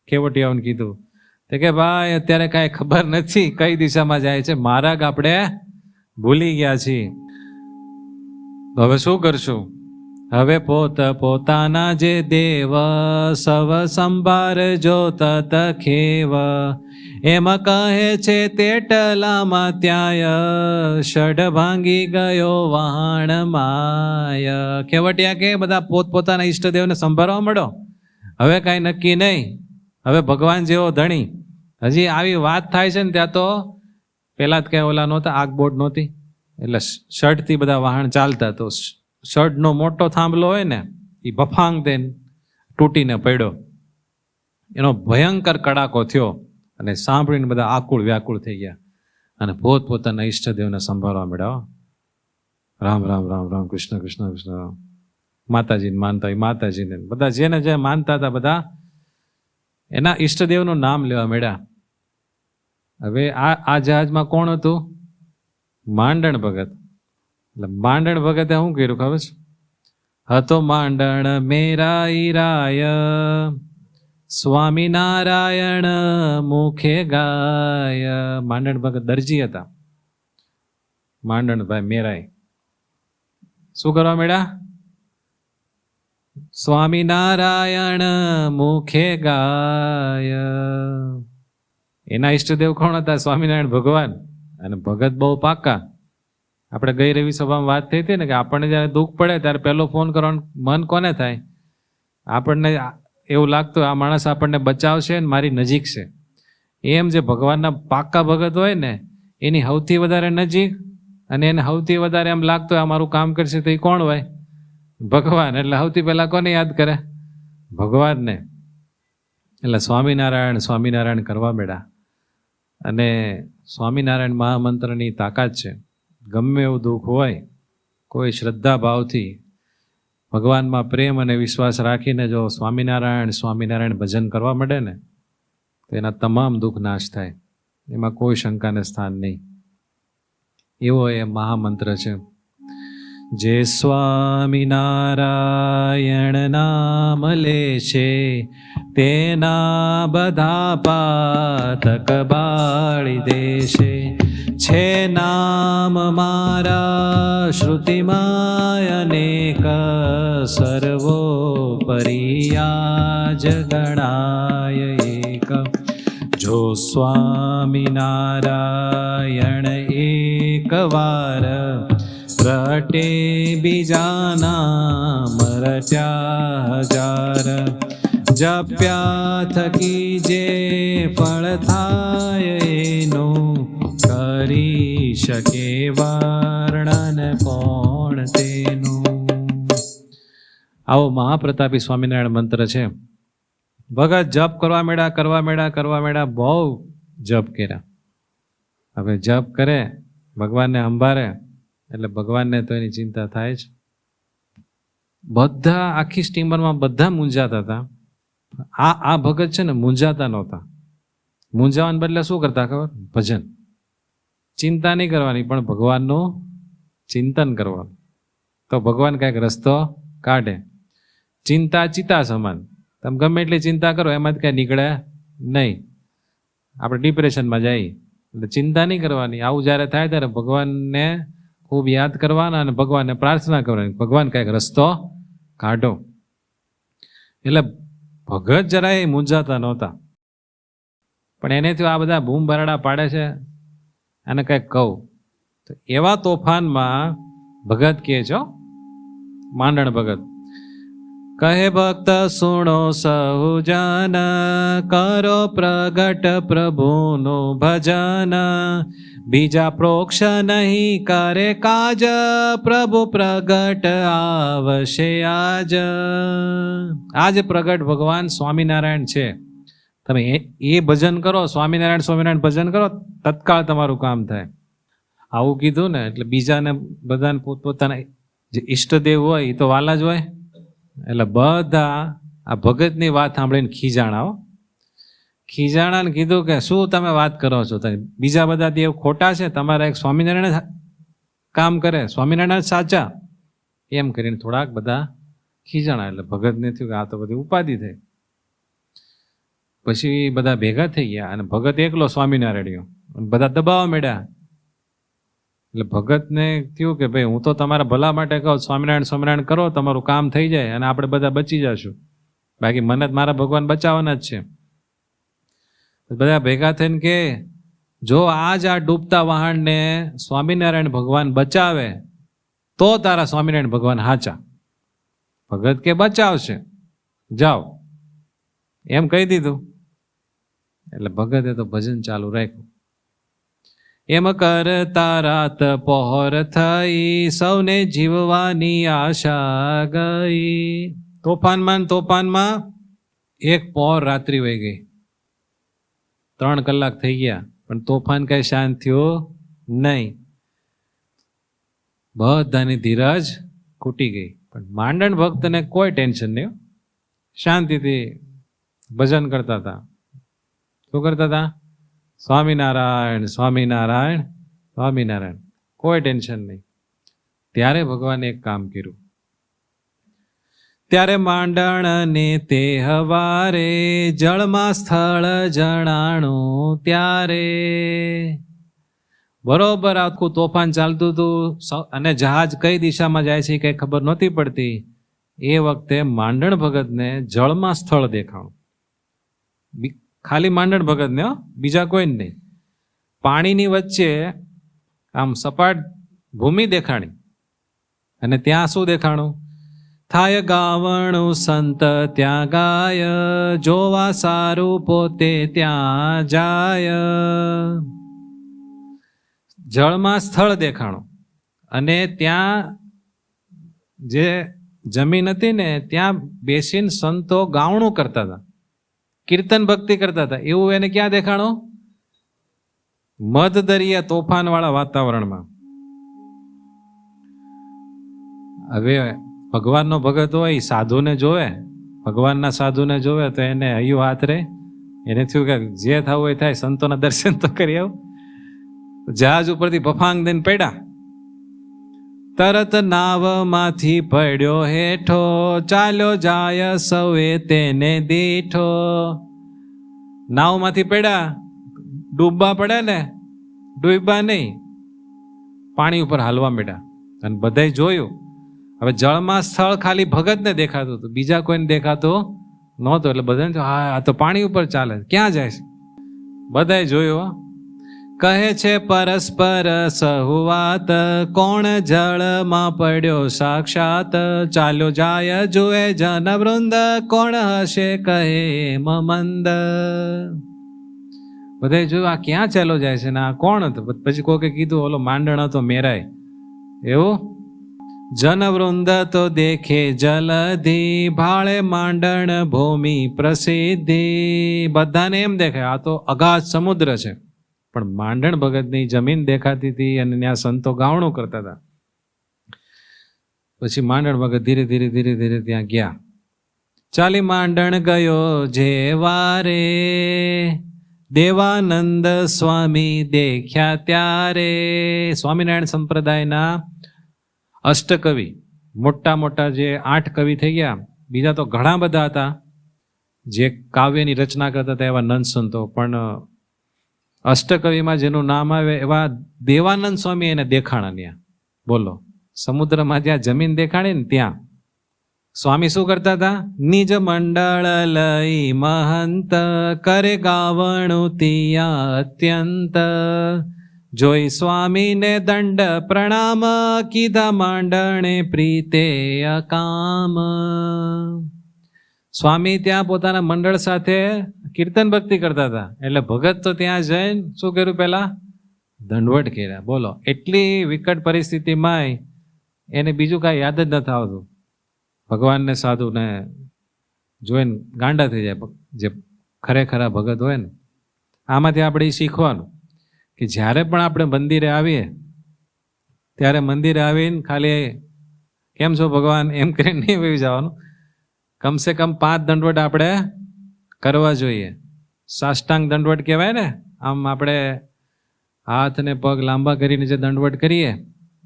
ખેવટિયાઓને કીધું તે કે ભાઈ અત્યારે કાંઈ ખબર નથી કઈ દિશામાં જાય છે, માર્ગ આપણે ભૂલી ગયા છીએ. તો હવે શું કરશું? હવે પોતાના જે દેવ સવ સંભાર જો તત ખેવ, એમ કહે છે તેટલામાં ત્યાંય ષડ ભાંગી ગયો વાહણ માય. ખેવટિયા કે બધા પોતપોતાના ઈષ્ટદેવને સંભાળવા મળો, હવે કાંઈ નક્કી નહીં, હવે ભગવાન જેવો ધણી. હજી આવી વાત થાય છે ને ત્યાં તો પેલા જ કઈ ઓલા નહોતા, આગબોટ નહોતી, એટલે શર્ટથી બધા વાહન ચાલતા. તો શર્ટનો મોટો થાંભલો હોય ને એ બફાંગ દઈને તૂટીને પડ્યો, એનો ભયંકર કડાકો થયો અને સાંભળીને બધા આકુળ વ્યાકુળ થઈ ગયા અને પોતપોતાના ઈષ્ટદેવને સંભાળવા મળ્યા. રામ રામ રામ રામ, કૃષ્ણ કૃષ્ણ કૃષ્ણ, માતાજીને માનતા હોય માતાજીને, બધા જેને જે માનતા હતા બધા એના ઈષ્ટદેવનું નામ લેવા મળ્યા. હવે આ જહાજમાં કોણ હતું? માંડણ ભગત. એટલે માંડણ ભગતે શું કર્યું ખબર છે? હતો માંડણ મેરા ઈરાય, સ્વામિનારાયણ મુખે ગાય. માંડણ ભગત દરજી હતા. માંડણ ભાઈ મેરાય શું કરવા મળ્યા? સ્વામિનારાયણ મુખે ગાય. એના ઈષ્ટદેવ કોણ હતા? સ્વામિનારાયણ ભગવાન. અને ભગત બહુ પાકા. આપણે ગઈ રવિ સભામાં વાત થઈ હતી ને કે આપણને જ્યારે દુઃખ પડે ત્યારે પહેલો ફોન કરવાનું મન કોને થાય? આપણને એવું લાગતું આ માણસ આપણને બચાવશે ને મારી નજીક છે. એમ જે ભગવાનના પાકા ભગત હોય ને એની સૌથી વધારે નજીક, અને એને સૌથી વધારે એમ લાગતું હોય આ મારું કામ કરશે તો એ કોણ હોય? ભગવાન. એટલે સૌથી પહેલા કોને યાદ કરે? ભગવાનને. એટલે સ્વામિનારાયણ સ્વામિનારાયણ કરવા બેડા. અને સ્વામિનારાયણ મહામંત્રની તાકાત છે. ગમે એવું દુઃખ હોય, કોઈ શ્રદ્ધા ભાવથી ભગવાનમાં પ્રેમ અને વિશ્વાસ રાખીને જો સ્વામિનારાયણ સ્વામિનારાયણ ભજન કરવા માંડે ને તો એના તમામ દુઃખ નાશ થાય, એમાં કોઈ શંકાને સ્થાન નહીં. એવો એ મહામંત્ર છે. જે સ્વામિનારાયણ નામ લે છે તેના બધા પાતક બાળી દેશે. છે નામ મારા શ્રુતિમાય અનેક, સર્વો પરિયાજ ગણાય એક. જો સ્વામિનારાયણ એક વાર રટે બીજાના મરત્યા હજાર. જપ્યા થકી જે ફળ થાય એનું કરી શકે વર્ણન કોણ તેનું. આવો મહાપ્રતાપી સ્વામિનારાયણ મંત્ર છે. ભગત જપ કરવા મેળા, બહુ જપ કર્યા. હવે જપ કરે, ભગવાનને સંભાળે એટલે ભગવાનને તો એની ચિંતા થાય જ. બધા આખી સ્ટીમરમાં બધા મૂંઝાતા હતા. આ ભગત છે ને મૂંઝાતા નહોતા. મૂંઝાવાને બદલે શું કરતા ખબર? ભજન. ચિંતા નહીં કરવાની, પણ ભગવાનનું ચિંતન કરવાનું. તો ભગવાન કાંઈક રસ્તો કાઢે. ચિંતા ચિતા સમાન. તમે ગમે એટલી ચિંતા કરો એમાંથી કાંઈ નીકળે નહીં. આપણે ડિપ્રેશનમાં જઈએ એટલે ચિંતા નહીં કરવાની. આવું જ્યારે થાય ત્યારે ભગવાનને ખૂબ યાદ કરવાના અને ભગવાનને પ્રાર્થના કરવાની, ભગવાન કાંઈક રસ્તો કાઢો. એટલે ભગત જરાય મૂંઝાતા નહોતા. પણ એનેથી આ બધા બૂમ બરાડા પાડે છે, અને કંઈક કહું તો એવા તોફાનમાં ભગત કહે છો, માંડણ ભગત કહે ભક્ત સુણો સહુ જન, કરો પ્રગટ પ્રભુનું ભજન. બીજા પ્રોક્ષ નહીં કરે કાજ, પ્રભુ પ્રગટ આવશે આજ. આજ પ્રગટ ભગવાન સ્વામિનારાયણ છે. તમે એ ભજન કરો, સ્વામિનારાયણ સ્વામિનારાયણ ભજન કરો, તત્કાળ તમારું કામ થાય. આવું કીધું ને એટલે બીજાને બધાને પોતપોતાના જે ઈષ્ટદેવ હોય એ તો વાલા જ હોય, એટલે બધા આ ભગતની વાત સાંભળીને ખીજાણાને કીધું કે શું તમે વાત કરો છો, બીજા બધા દેવ ખોટા છે, તમારા એક સ્વામિનારાયણ કામ કરે, સ્વામિનારાયણ સાચા, એમ કરીને થોડાક બધા ખીજાણા. એટલે ભગતને થયું કે આ તો બધી ઉપાધિ થઈ. પછી બધા ભેગા થઈ ગયા અને ભગત એકલો સ્વામિનારાયણ, બધા દબાવવા માંડ્યા. એટલે ભગતને થયું કે ભાઈ હું તો તમારા ભલા માટે કહું, સ્વામિનારાયણ સ્વામિનારાયણ કરો, તમારું કામ થઈ જાય અને આપણે બધા બચી જશું, બાકી મને જ મારા ભગવાન બચાવવાના જ છે. બધા ભેગા થઈને કે જો આજ આ ડૂબતા વહાણને સ્વામિનારાયણ ભગવાન બચાવે તો તારા સ્વામિનારાયણ ભગવાન હાચા. ભગત કે બચાવશે, જાઓ, એમ કહી દીધું. એટલે ભગતે તો ભજન ચાલુ રાખ્યું. એમ કરતા રાત પહોર થઈ, સૌને જીવવાની આશા ગઈ. તોફાનમાં એક પહોર રાત્રિ વહી ગઈ, 3 કલાક થઈ ગયા, પણ તોફાન કઈ શાંત થયો નહીં. બધાની ધીરજ ખૂટી ગઈ. પણ માંડણ ભક્તને કોઈ ટેન્શન નહીં, શાંતિથી ભજન કરતા હતા. શું કરતા હતા? સ્વામિનારાયણ સ્વામિનારાયણ સ્વામિનારાયણ, કોઈ ટેન્શન નહીં. ત્યારે ભગવાને એક કામ કર્યું. ત્યારે માંડણ ને તે હવારે, જળમાં સ્થળ જણાણું ત્યારે. બરોબર આખું તોફાન ચાલતું હતું અને જહાજ કઈ દિશામાં જાય છે કઈ ખબર નહોતી પડતી. એ વખતે માંડણ ભગતને જળમાં સ્થળ દેખાણું. ખાલી માંડણ ભગતને, બીજા કોઈ નહીં. પાણીની વચ્ચે આમ સપાટ ભૂમિ દેખાણી અને ત્યાં શું દેખાણું? થાય ગાવણું સંત ત્યાં ગાય, જોવા સારું પોતે ત્યાં જાય. જળમાં સ્થળ દેખાણું અને ત્યાં જે જમીન હતી ને ત્યાં બેસીને સંતો ગાવણું કરતા હતા, કીર્તન ભક્તિ કરતા હતા. એવું એને ક્યાં દેખાણું? મધ દરિયા તોફાન વાળા વાતાવરણમાં. હવે ભગવાનનો ભગત હોય સાધુને જોવે, ભગવાનના સાધુને જોવે તો એને હૈયું હાથ રહે. એને થયું કે જે થવું હોય થાય, સંતોના દર્શન તો કરી આવું. જહાજ ઉપરથી ભફાંગ દઈને પડ્યા. તરત નાવમાંથી પડ્યો હેઠો, ચાલ્યો જાય સૌએ તેને દીઠો. નાવમાંથી પડ્યા, ડૂબવા પડે ને, ડૂબવા નહીં, પાણી ઉપર હાલવા માંડ્યા. અને બધાય જોયું. હવે જળમાં સ્થળ ખાલી ભગતને દેખાતું હતું, બીજા કોઈને દેખાતું નહોતું. એટલે બધાને હા આ તો પાણી ઉપર ચાલે, ક્યાં જાય છે? બધાએ જોયું. કહે છે પરસ્પર સહુવાત, કોણ જળમાં પડ્યો સાક્ષાત. ચાલ્યો જાય જુએ જનવૃંદ, કોણ હશે કહે મંદ. બધાએ જોયું આ ક્યાં ચાલો જાય છે ને આ કોણ હતું? પછી કોકે કીધું ઓલો માંડણ હતો મેરાય. એવું? જનવૃંદ તો દેખે જલધી, ભાળે માંડણ ભૂમિ પ્રસિદ્ધિ. બધાને એમ દેખાય આ તો અગાધ સમુદ્ર છે, પણ માંડણ ભગતની જમીન દેખાતી હતી અને ત્યાં સંતો ગાવણું કરતા હતા. પછી માંડણ ભગત ધીરે ધીરે ધીરે ધીરે ત્યાં ગયા. ચાલી માંડણ ગયો જે વારે, દેવાનંદ સ્વામી દેખ્યા ત્યારે. સ્વામિનારાયણ સંપ્રદાયના અષ્ટકવિ, મોટા મોટા જે 8 કવિ થઈ ગયા, બીજા તો ઘણા બધા હતા જે કાવ્યની રચના કરતા હતા, એવા નંદ સંતો. પણ અષ્ટકવિમાં જેનું નામ આવે એવા દેવાનંદ સ્વામી એને દેખાણા ત્યાં. બોલો, સમુદ્રમાં જ્યાં જમીન દેખાણી ને ત્યાં સ્વામી શું કરતા હતા? નિજ મંડળ લઈ મહંત, કરે ગાવણું તિયા અત્યંત. જોઈ સ્વામીને દંડ પ્રણામ, કીધા માંડણે પ્રીતે અકામ. સ્વામી ત્યાં પોતાના મંડળ સાથે કીર્તન ભક્તિ કરતા હતા. એટલે ભગત તો ત્યાં જઈને શું કર્યું? પહેલા દંડવટ કર્યા. બોલો, એટલી વિકટ પરિસ્થિતિમાં એને બીજું કાંઈ યાદ જ નથી આવતું. ભગવાનને સાધુને જોઈને ગાંડા થઈ જાય જે ખરેખરા ભગત હોય ને. આમાંથી આપણે શીખવાનું કે જ્યારે પણ આપણે મંદિરે આવીએ ત્યારે મંદિરે આવીને ખાલી કેમ છો ભગવાન એમ કરીને નહીં વહી જવાનું. કમસે કમ 5 દંડવટ આપણે કરવા જોઈએ. સાષ્ટાંગ દંડવટ કહેવાય ને, આમ આપણે હાથ ને પગ લાંબા કરીને જે દંડવટ કરીએ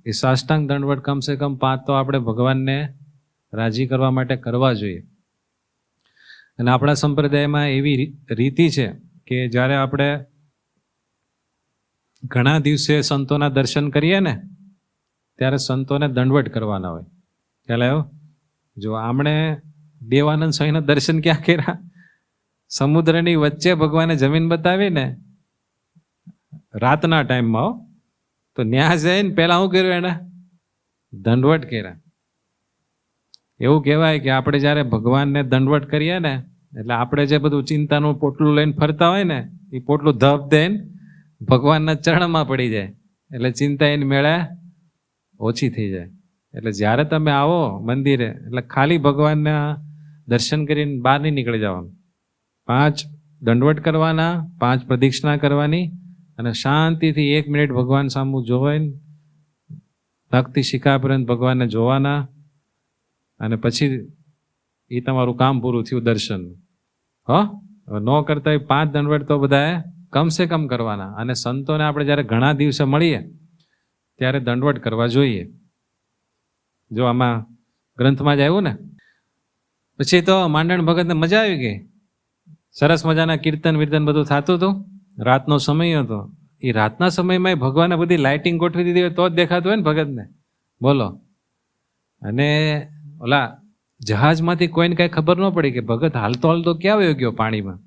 એ સાષ્ટાંગ દંડવટ કમસે કમ 5 તો આપણે ભગવાનને રાજી કરવા માટે કરવા જોઈએ. અને આપણા સંપ્રદાયમાં એવી રીતિ છે કે જ્યારે આપણે ઘણા દિવસે સંતોના દર્શન કરીએ ને ત્યારે સંતોને દંડવટ કરવાના હોય. ખ્યાલ આવ્યો? જો આમણે દેવાનંદ સ્વામીના દર્શન ક્યાં કર્યા? સમુદ્રની વચ્ચે ભગવાને જમીન બતાવી ને રાતના ટાઈમમાં, તો ન્યા જઈને પહેલા શું કર્યું? એને દંડવટ કર્યા. એવું કહેવાય કે આપણે જ્યારે ભગવાનને દંડવટ કરીએ ને એટલે આપણે જે બધું ચિંતાનું પોટલું લઈને ફરતા હોય ને એ પોટલું ધપ દઈને ભગવાનના ચરણમાં પડી જાય એટલે ચિંતા એની મેળે ઓછી થઈ જાય. એટલે જ્યારે તમે આવો મંદિરે એટલે ખાલી ભગવાનના દર્શન કરીને બહાર નહીં નીકળી જવાનું. 5 દંડવટ કરવાના, 5 પ્રદક્ષિણા કરવાની અને શાંતિથી 1 મિનિટ ભગવાન સામું જોવાઈને ભક્તિ શિખાપર્યંત ભગવાનને જોવાના અને પછી એ તમારું કામ પૂરું થયું દર્શન. ન કરતા 5 દંડવટ તો બધાએ કમસે કમ કરવાના. અને સંતોને આપણે જ્યારે ઘણા દિવસે મળીએ ત્યારે દંડવટ કરવા જોઈએ. જો આમાં ગ્રંથમાં જ આવ્યું ને. પછી તો માંડણ ભગતને મજા આવી ગઈ. સરસ મજાના કીર્તન વિર્તન બધું થતું હતું. રાતનો સમય હતો. એ રાતના સમયમાં ભગવાને બધી લાઇટિંગ ગોઠવી દીધી હોય તો જ દેખાતું હોય ને ભગતને. બોલો. અને ઓલા જહાજમાંથી કોઈને કાંઈ ખબર ન પડી કે ભગત હાલતો હાલતો ક્યાં વયો ગયો પાણીમાં.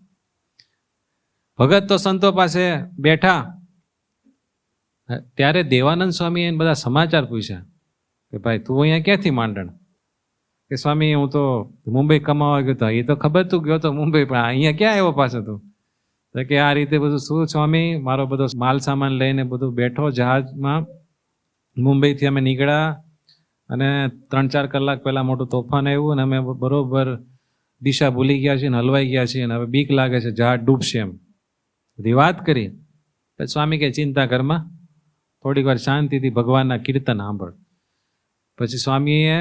ભગત તો સંતો પાસે બેઠા. ત્યારે દેવાનંદ સ્વામી એને બધા સમાચાર પૂછ્યા કે ભાઈ તું અહીંયા ક્યાંથી માંડણ? કે સ્વામી હું તો મુંબઈ કમાવા ગયો હતો. એ તો ખબર તું ગયો તો મુંબઈ, પણ અહીંયા ક્યાં આવ્યો પાછો તું? તો કે આ રીતે બધું શું સ્વામી, મારો બધો માલ સામાન લઈને બધું બેઠો જહાજમાં. મુંબઈથી અમે નીકળ્યા અને 3-4 કલાક પહેલાં મોટું તોફાન આવ્યું અને અમે બરોબર દિશા ભૂલી ગયા છીએ અને હલવાઈ ગયા છીએ અને હવે બીક લાગે છે જહાજ ડૂબશે એમ બધી વાત કરી. પછી સ્વામી કે ચિંતા કરમાં, થોડીક વાર શાંતિથી ભગવાનના કીર્તન સાંભળ. પછી સ્વામીએ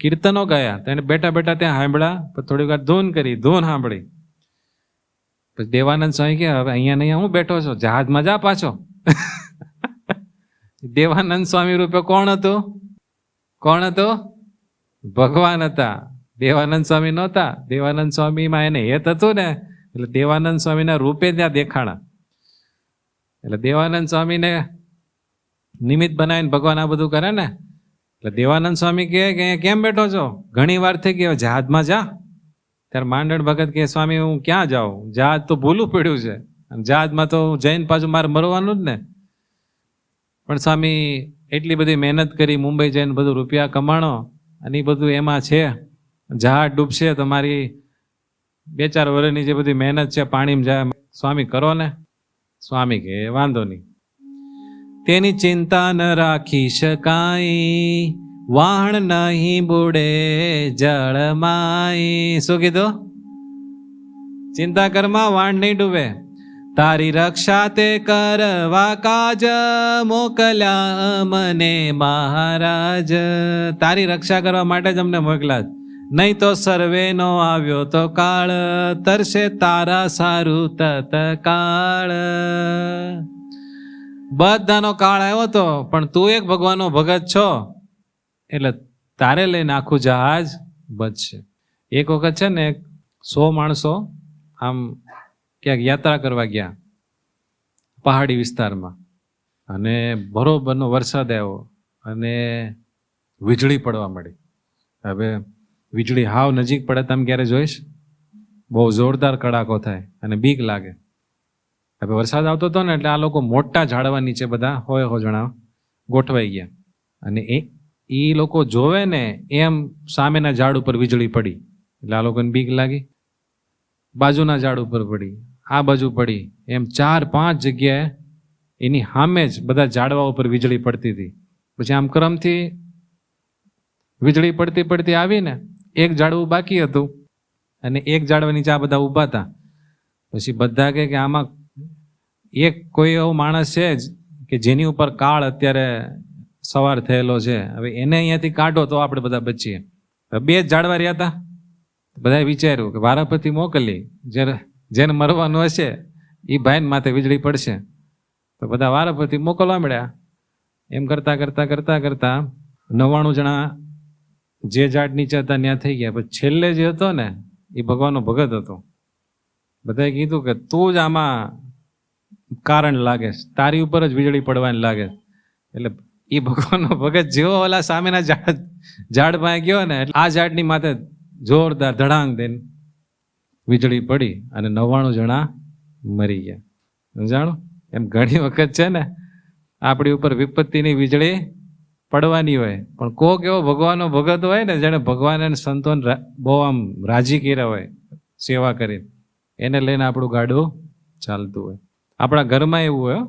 કીર્તનો ગાયા. તેને બેઠા બેઠા ત્યાં સાંભળ્યા. પછી થોડીક વાર ધૂન કરી, ધૂન સાંભળી. પછી દેવાનંદ સ્વામી કે હવે અહીંયા નહીં હું બેઠો છો, જહાજમાં જા પાછો. દેવાનંદ સ્વામી રૂપે કોણ હતું? કોણ હતો? ભગવાન હતા. દેવાનંદ સ્વામી નહોતા. દેવાનંદ સ્વામીમાં એને હેત હતું ને એટલે દેવાનંદ સ્વામીના રૂપે ત્યાં દેખાણા. એટલે દેવાનંદ સ્વામીને નિમિત્ત બનાવીને ભગવાન આ બધું કરે ને. એટલે દેવાનંદ સ્વામી કહે કે કેમ બેઠો છો? ઘણી વાર થઈ ગઈ, જહાજમાં જા. ત્યારે માંડણ ભગત કહે સ્વામી હું ક્યાં જાઉં? જહાજ તો ભૂલું પડ્યું છે અને જહાજમાં તો જઈને પાછું મારે મરવાનું જ ને. પણ સ્વામી એટલી બધી મહેનત કરી, મુંબઈ જઈને બધું રૂપિયા કમાણો અને એ બધું એમાં છે, જહાજ ડૂબશે તો મારી 2-4 વર્ષની જે બધી મહેનત છે પાણીમાં જાય. સ્વામી કરો ને. સ્વામી કે વાંધો નહીં, તેની ચિંતા ન રાખી શકાય, વાહણ નહીં બુડે જળમાય. શું કીધું? ચિંતા કરમાં વાહણ નહીં ડૂબે. તારી રક્ષા તે કરવા કાજ મોકલ્યા મને મહારાજ. તારી રક્ષા કરવા માટે જ અમને મોકલ્યા, નહીં તો સર્વેનો આવ્યો તો કાળ, તરસે તારા સારું તત્કાળ. બધાનો કાળ આવ્યો તો પણ તું એક ભગવાનનો ભગત છો એટલે તારે લઈને આખું જહાજ બચશે. એક વખત છે ને 100 માણસો આમ ક્યાંક યાત્રા કરવા ગયા પહાડી વિસ્તારમાં અને બરોબરનો વરસાદ આવ્યો અને વીજળી પડવા માંડી. હવે વીજળી હાવ નજીક પડે તમે ક્યારે જોઈશ? બહુ જોરદાર કડાકો થાય અને બીક લાગે. હવે વરસાદ આવતો હતો ને એટલે આ લોકો મોટા ઝાડવા નીચે બધા હોય જણા ગોઠવાઈ ગયા અને એ લોકો જોવે ને એમ સામેના ઝાડ ઉપર વીજળી પડી એટલે આ લોકોને બીક લાગી. બાજુના ઝાડ ઉપર પડી, આ બાજુ પડી, એમ 4-5 જગ્યાએ એની સામે જ બધા ઝાડવા ઉપર વીજળી પડતી હતી. પછી આમ ક્રમથી વીજળી પડતી પડતી આવીને એક ઝાડવું બાકી હતું અને એક ઝાડવા નીચે આ બધા ઊભા હતા. પછી બધા કે આમાં એક કોઈ એવો માણસ છે જ કે જેની ઉપર કાળ અત્યારે સવાર થયેલો છે, હવે એને અહીંયાથી કાઢો તો આપણે બધા બચીએ. બે જ ઝાડવા રહ્યા હતા, બધાએ વિચાર્યું કે વારાપતિ મોકલી, જેને મરવાનું હશે એ ભાઈને માથે વીજળી પડશે, તો બધા વારાપતિ મોકલવા મળ્યા. એમ કરતા કરતા કરતા કરતા 99 જણા જે ઝાડ નીચે હતા ત્યાં થઈ ગયા. પછી છેલ્લે જે હતો ને એ ભગવાનનો ભગત હતો. બધાએ કીધું કે તું જ આમાં કારણ લાગે, તારી ઉપર જ વીજળી પડવાની લાગે. એટલે એ ભગવાનનો ભગત જેવો ઓલા સામેના ઝાડ પાસે ગયો ને, એટલે આ ઝાડની માથે જોરદાર ધડાંગ દઈને વીજળી પડી અને 99 જણા મરી ગયા. સમજાણું? એમ ઘણી વખત છે ને આપણી ઉપર વિપત્તિની વીજળી પડવાની હોય, પણ કોક એવો ભગવાનનો ભગત હોય ને જેને ભગવાન અને સંતોન બહુ આમ રાજી કર્યા હોય સેવા કરી, એને લઈને આપણું ગાડું ચાલતું હોય. આપણા ઘરમાં એવું હોય,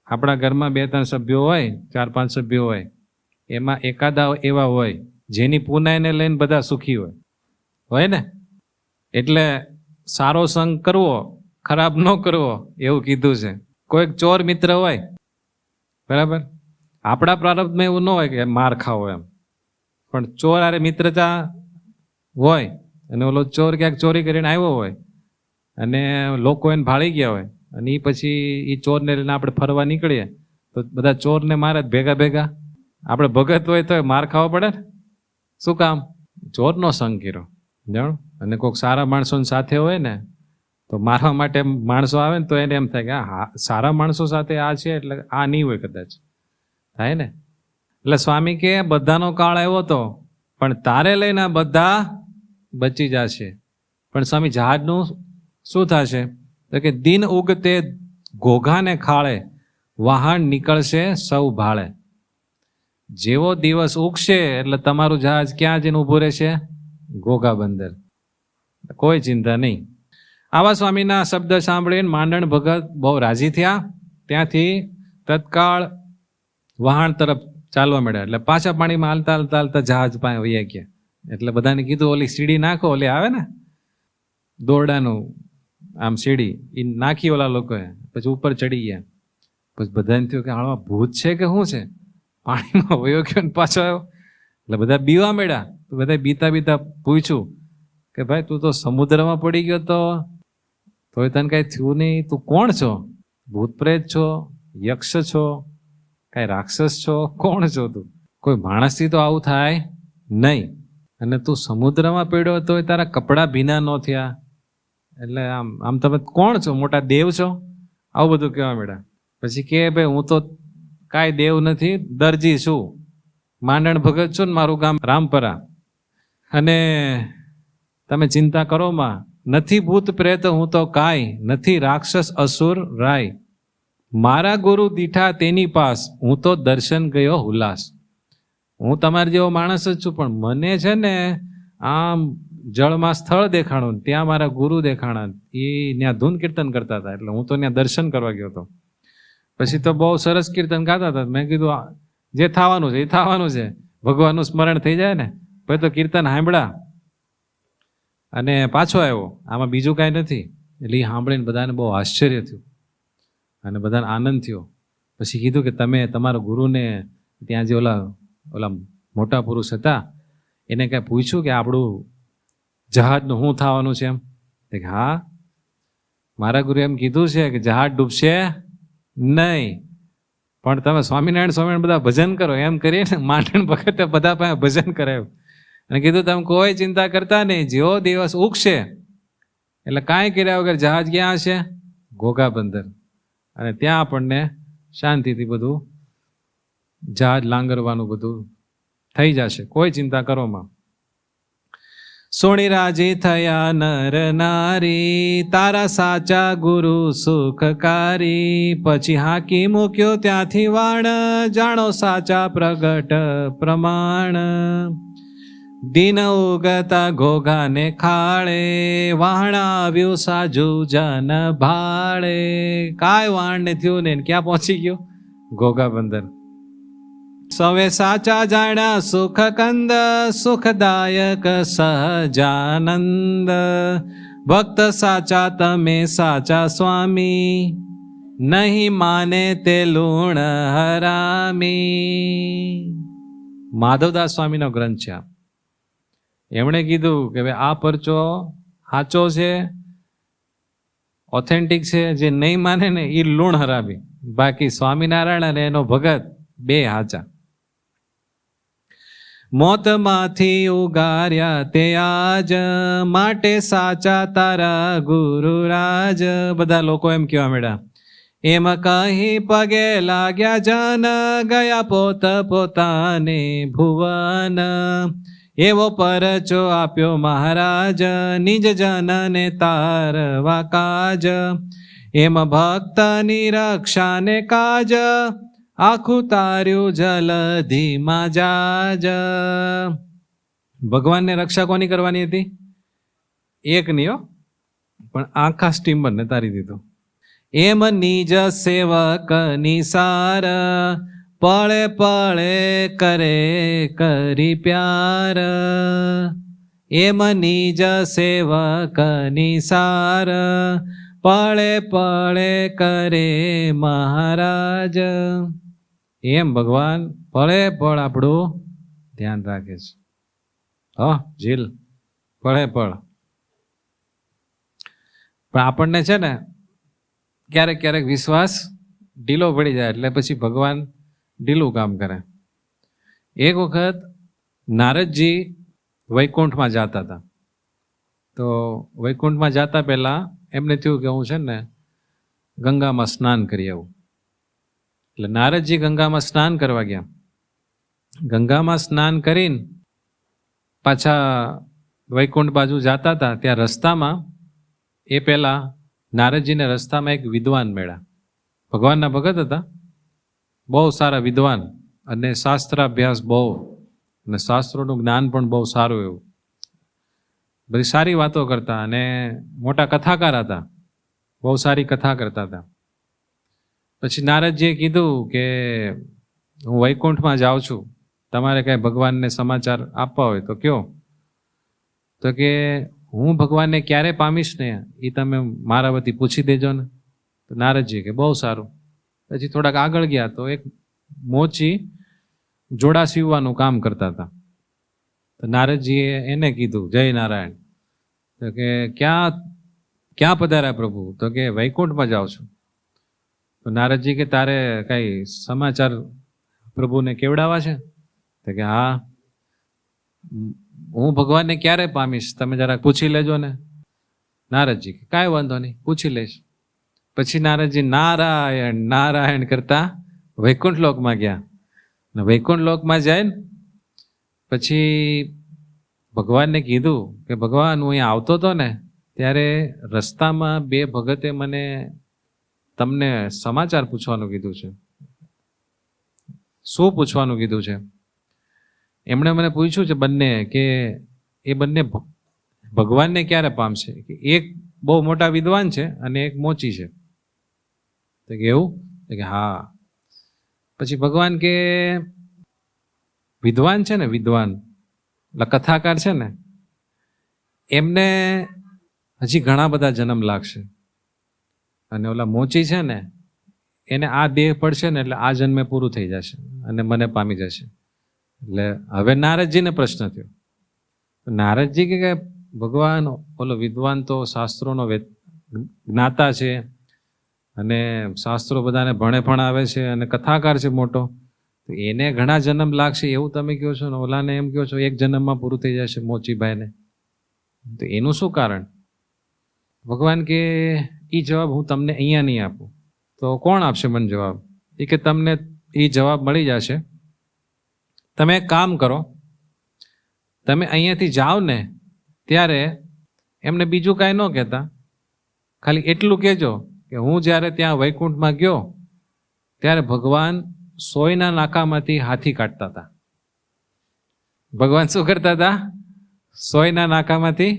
આપણા ઘરમાં 2-3 સભ્યો હોય, 4-5 સભ્યો હોય, એમાં એકાદા એવા હોય જેની પુનાઈને લઈને બધા સુખી હોય ને. એટલે સારો સંગ કરવો, ખરાબ ન કરવો એવું કીધું છે. કોઈક ચોર મિત્ર હોય, બરાબર, આપણા પ્રારબ્ધમાં એવું ન હોય કે માર ખાવો એમ, પણ ચોર આરે મિત્રતા હોય અને ઓલો ચોર ક્યાંક ચોરી કરીને આવ્યો હોય અને લોકો એને ભાળી ગયા હોય અને એ પછી એ ચોરને લઈને આપણે ફરવા નીકળીએ તો બધા ચોરને મારે ભેગા ભેગા. આપણે ભગત હોય તો માર ખાવો પડે ને, શું કામ? ચોરનો સંગ કર્યો, જાણો. અને કોઈક સારા માણસોની સાથે હોય ને તો મારવા માટે માણસો આવે ને તો એને એમ થાય કે હા સારા માણસો સાથે આ છે એટલે આ નહીં હોય, કદાચ થાય ને. એટલે સ્વામી કે બધાનો કાળ આવ્યો હતો પણ તારે લઈને બધા બચી જશે. પણ સ્વામી જહાજનું શું થશે? તો કે દિન ઉગતે ઘોઘાને ખાળે વહાણ નીકળશે સૌ ભાળે. જેવો દિવસ ઉગશે એટલે તમારું જહાજ ક્યાં જઈને ઊભું રહેશે? ઘોઘા બંદર. કોઈ ચિંતા નહીં. આવા સ્વામીના શબ્દ સાંભળીને માંડણ ભગત બહુ રાજી થયા. ત્યાંથી તત્કાળ વહાણ તરફ ચાલવા મળ્યા. એટલે પાછા પાણીમાં હાલતા હાલતા હાલતા જહાજ પાસે વયા ગયા. એટલે બધાને કીધું ઓલી સીડી નાખો, ઓલી આવે ને દોરડાનું આમ સીડી, એ નાખી ઓલા લોકોએ. પછી ઉપર ચડી ગયા. પછી બધાને થયું કે હાળમાં ભૂત છે કે શું છે? પાણીમાં વયો ગયો ને પાછો આવ્યો. એટલે બધા બીવા મળ્યા. તો બધા બીતા બીતા પૂછ્યું કે ભાઈ તું તો સમુદ્રમાં પડી ગયો તો તોય તને કાંઈ થયું નહીં, તું કોણ છો? ભૂત પ્રેત છો? યક્ષ છો? કાંઈ રાક્ષસ છો? કોણ છો તું? કોઈ માણસથી તો આવું થાય નહીં. અને તું સમુદ્રમાં પડ્યો તોય તારા કપડાં ભીના ન થયા. એટલે આમ તમે કોણ છો? મોટા દેવ છો? આવું બધું કહેવા મળ્યા. પછી કે ભાઈ હું તો કાંઈ દેવ નથી, દરજી છું, માંડણ ભગત છું ને મારું ગામ રામપરા. અને તમે ચિંતા કરો માં, નથી ભૂત પ્રેત હું તો કાંઈ, નથી રાક્ષસ અસુર રાય. મારા ગુરુ દીઠા તેની પાસ, હું તો દર્શન ગયો હુલાસ. હું તમારા જેવો માણસ જ છું, પણ મને છે ને આમ જળમાં સ્થળ દેખાણું, ત્યાં મારા ગુરુ દેખાણા, એ ત્યાં ધૂન કીર્તન કરતા હતા, એટલે હું તો ત્યાં દર્શન કરવા ગયો હતો. પછી તો બહુ સરસ કીર્તન ગાતા હતા. મેં કીધું જે થવાનું છે એ થવાનું છે, ભગવાનનું સ્મરણ થઈ જાય ને. પછી તો કીર્તન સાંભળ્યા અને પાછો આવ્યો, આમાં બીજું કાંઈ નથી. એટલે એ સાંભળીને બધાને બહુ આશ્ચર્ય થયું અને બધાને આનંદ થયો. પછી કીધું કે તમે તમારા ગુરુને ત્યાં જે ઓલા મોટા પુરુષ હતા એને કાંઈ પૂછ્યું કે આપણું જહાજનું શું થવાનું છે? એમ કે હા, મારા ગુરુએ એમ કીધું છે કે જહાજ ડૂબશે નહીં, પણ તમે સ્વામિનારાયણ બધા ભજન કરો. એમ કરીને માંડણ ભગતે બધા પાસે ભજન કરાયું અને કીધું તમે કોઈ ચિંતા કરતા નહીં, જેવો દિવસ ઉગશે એટલે કાંઈ કર્યા વગર જહાજ ક્યાં હશે? ઘોઘા બંદર. અને ત્યાં આપણને શાંતિથી બધું જહાજ લાંગરવાનું બધું થઈ જશે, કોઈ ચિંતા કરો માં. સોણી રાજી થયા નર નારી, તારા સાચા ગુરુ સુખકારી. પછી હાકી મૂક્યો ત્યાંથી વાણ, જાણો સાચા પ્રગટ પ્રમાણ. દિન ઉગતા ઘોઘાને ખાળે, વાણ આવ્યું સાજુ જન ભાળે. કાંઈ વાણ ને થયું ને, ક્યાં પહોંચી ગયો? ઘોઘા બંદર. સવે સાચા જાણ્યા સુખ કંદ, સુખદાયક સહજાનંદ. ભક્ત સાચા તમે સાચા સ્વામી, નહીં માને તે લૂણ હરામી. માધવદાસ સ્વામીનો ગ્રંથ છે. એમણે કીધું કે ભાઈ આ પરચો સાચો છે, ઓથેન્ટિક છે, જે નહીં માને ને એ લૂણ હરામી. બાકી સ્વામિનારાયણ અને એનો ભગત બે હાચા. મોતમાંથી ઉગાર્યા તે આજ, માટે સાચા તારા ગુરુરાજ. બધા લોકો એમ કહેવા માંડ્યા, એમ કહી પગે લાગ્યા જન, ગયા પોત પોતાને ભુવન. એવો પરચો આપ્યો મહારાજ, નિજ જનને તારવા કાજ. એમ ભક્તની રક્ષાને કાજ, આખું તાર્યું જલધીમાં જાજ. ભગવાનને રક્ષા કોની કરવાની હતી? એક નહીં હો, પણ આખા સ્ટીમરને તારી દીધું. એમ નિજ સેવક નિસાર, પળે પળે કરે કરી પ્યાર. એમ નિજ સેવક નિસાર, પળે પળે કરે મહારાજ. એમ ભગવાન પળે પળ આપણું ધ્યાન રાખે છે. જીલ પળે પળ. પણ આપણને છે ને ક્યારેક ક્યારેક વિશ્વાસ ઢીલો પડી જાય, એટલે પછી ભગવાન ઢીલું કામ કરે. એક વખત નારદજી વૈકુંઠમાં જતા હતા. તો વૈકુંઠમાં જતા પહેલા એમને થયું કે હું છે ને ગંગામાં સ્નાન કરી આવું. એટલે નારદજી ગંગામાં સ્નાન કરવા ગયા. ગંગામાં સ્નાન કરીને પાછા વૈકુંઠ બાજુ જતા હતા. ત્યાં રસ્તામાં એ પહેલા નારદજીને રસ્તામાં એક વિદ્વાન મળ્યા. ભગવાનના ભગત હતા, બહુ સારા વિદ્વાન, અને શાસ્ત્રાભ્યાસ બહુ, અને શાસ્ત્રોનું જ્ઞાન પણ બહુ સારું એવું, બધી સારી વાતો કરતા, અને મોટા કથાકાર હતા, બહુ સારી કથા કરતા હતા. પછી નારદજીએ કીધું કે હું વૈકુંઠમાં જાઉં છું, તમારે કાંઈ ભગવાનને સમાચાર આપવા હોય તો કયો. તો કે હું ભગવાનને ક્યારે પામીશ ને એ તમે મારા વતી પૂછી દેજો ને. તો નારદજી કે બહુ સારું. પછી થોડાક આગળ ગયા તો એક મોચી જોડા સીવવાનું કામ કરતા હતા. તો નારદજીએ એને કીધું જય નારાયણ. તો કે ક્યાં પધાર્યા પ્રભુ? તો કે વૈકુંઠમાં જાઉં છું. તો નારદજી કે તારે કાંઈ સમાચાર પ્રભુને કેવડાવવા છે? તો કે હા, હું ભગવાનને ક્યારે પામીશ તમે જરાક પૂછી લેજો ને. નારદજી કે કાંઈ વાંધો નહીં, પૂછી લઈશ. પછી નારદજી નારાયણ નારાયણ કરતા વૈકુંઠ લોકમાં ગયા. ને વૈકુંઠ લોકમાં જાય ને પછી ભગવાનને કીધું કે ભગવાન હું અહીંયા આવતો હતો ને ત્યારે રસ્તામાં બે ભગતે મને તમને સમાચાર પૂછવાનું કીધું છે. શું પૂછવાનું કીધું છે? એમણે મને પૂછ્યું છે બંને કે એ બંને ભગવાનને ક્યારે પામશે. કે એક બહુ મોટા વિદ્વાન છે અને એક મોચી છે. તો કે એવું? તો કે હા. પછી ભગવાન કે વિદ્વાન છે ને, વિદ્વાન એટલે કથાકાર છે ને, એમને હજી ઘણા બધા જન્મ લાગશે, અને ઓલા મોચી છે ને એને આ દેહ પડશે ને એટલે આ જન્મે પૂરું થઈ જશે અને મને પામી જશે. એટલે હવે નારદજીને પ્રશ્ન થયો. નારદજી કે ભગવાન ઓલો વિદ્વાન તો શાસ્ત્રોનો જ્ઞાતા છે અને શાસ્ત્રો બધાને ભણે ભણાવે છે અને કથાકાર છે મોટો, તો એને ઘણા જન્મ લાગશે એવું તમે કહો છો ને ઓલાને એમ કહો છો એક જન્મમાં પૂરું થઈ જશે મોચીભાઈને. તો એનું શું કારણ? ભગવાન કે એ જવાબ હું તમને અહીંયા નહીં આપું. તો કોણ આપશે મને જવાબ? એ કે તમને એ જવાબ મળી જશે. તમે એક કામ કરો, તમે અહીંયાથી જાઓ ને ત્યારે એમને બીજું કાંઈ ન કહેતા, ખાલી એટલું કહેજો કે હું જ્યારે ત્યાં વૈકુંઠમાં ગયો ત્યારે ભગવાન સોયના નાકામાંથી હાથી કાઢતા હતા. ભગવાન શું કરતા હતા? સોયના નાકામાંથી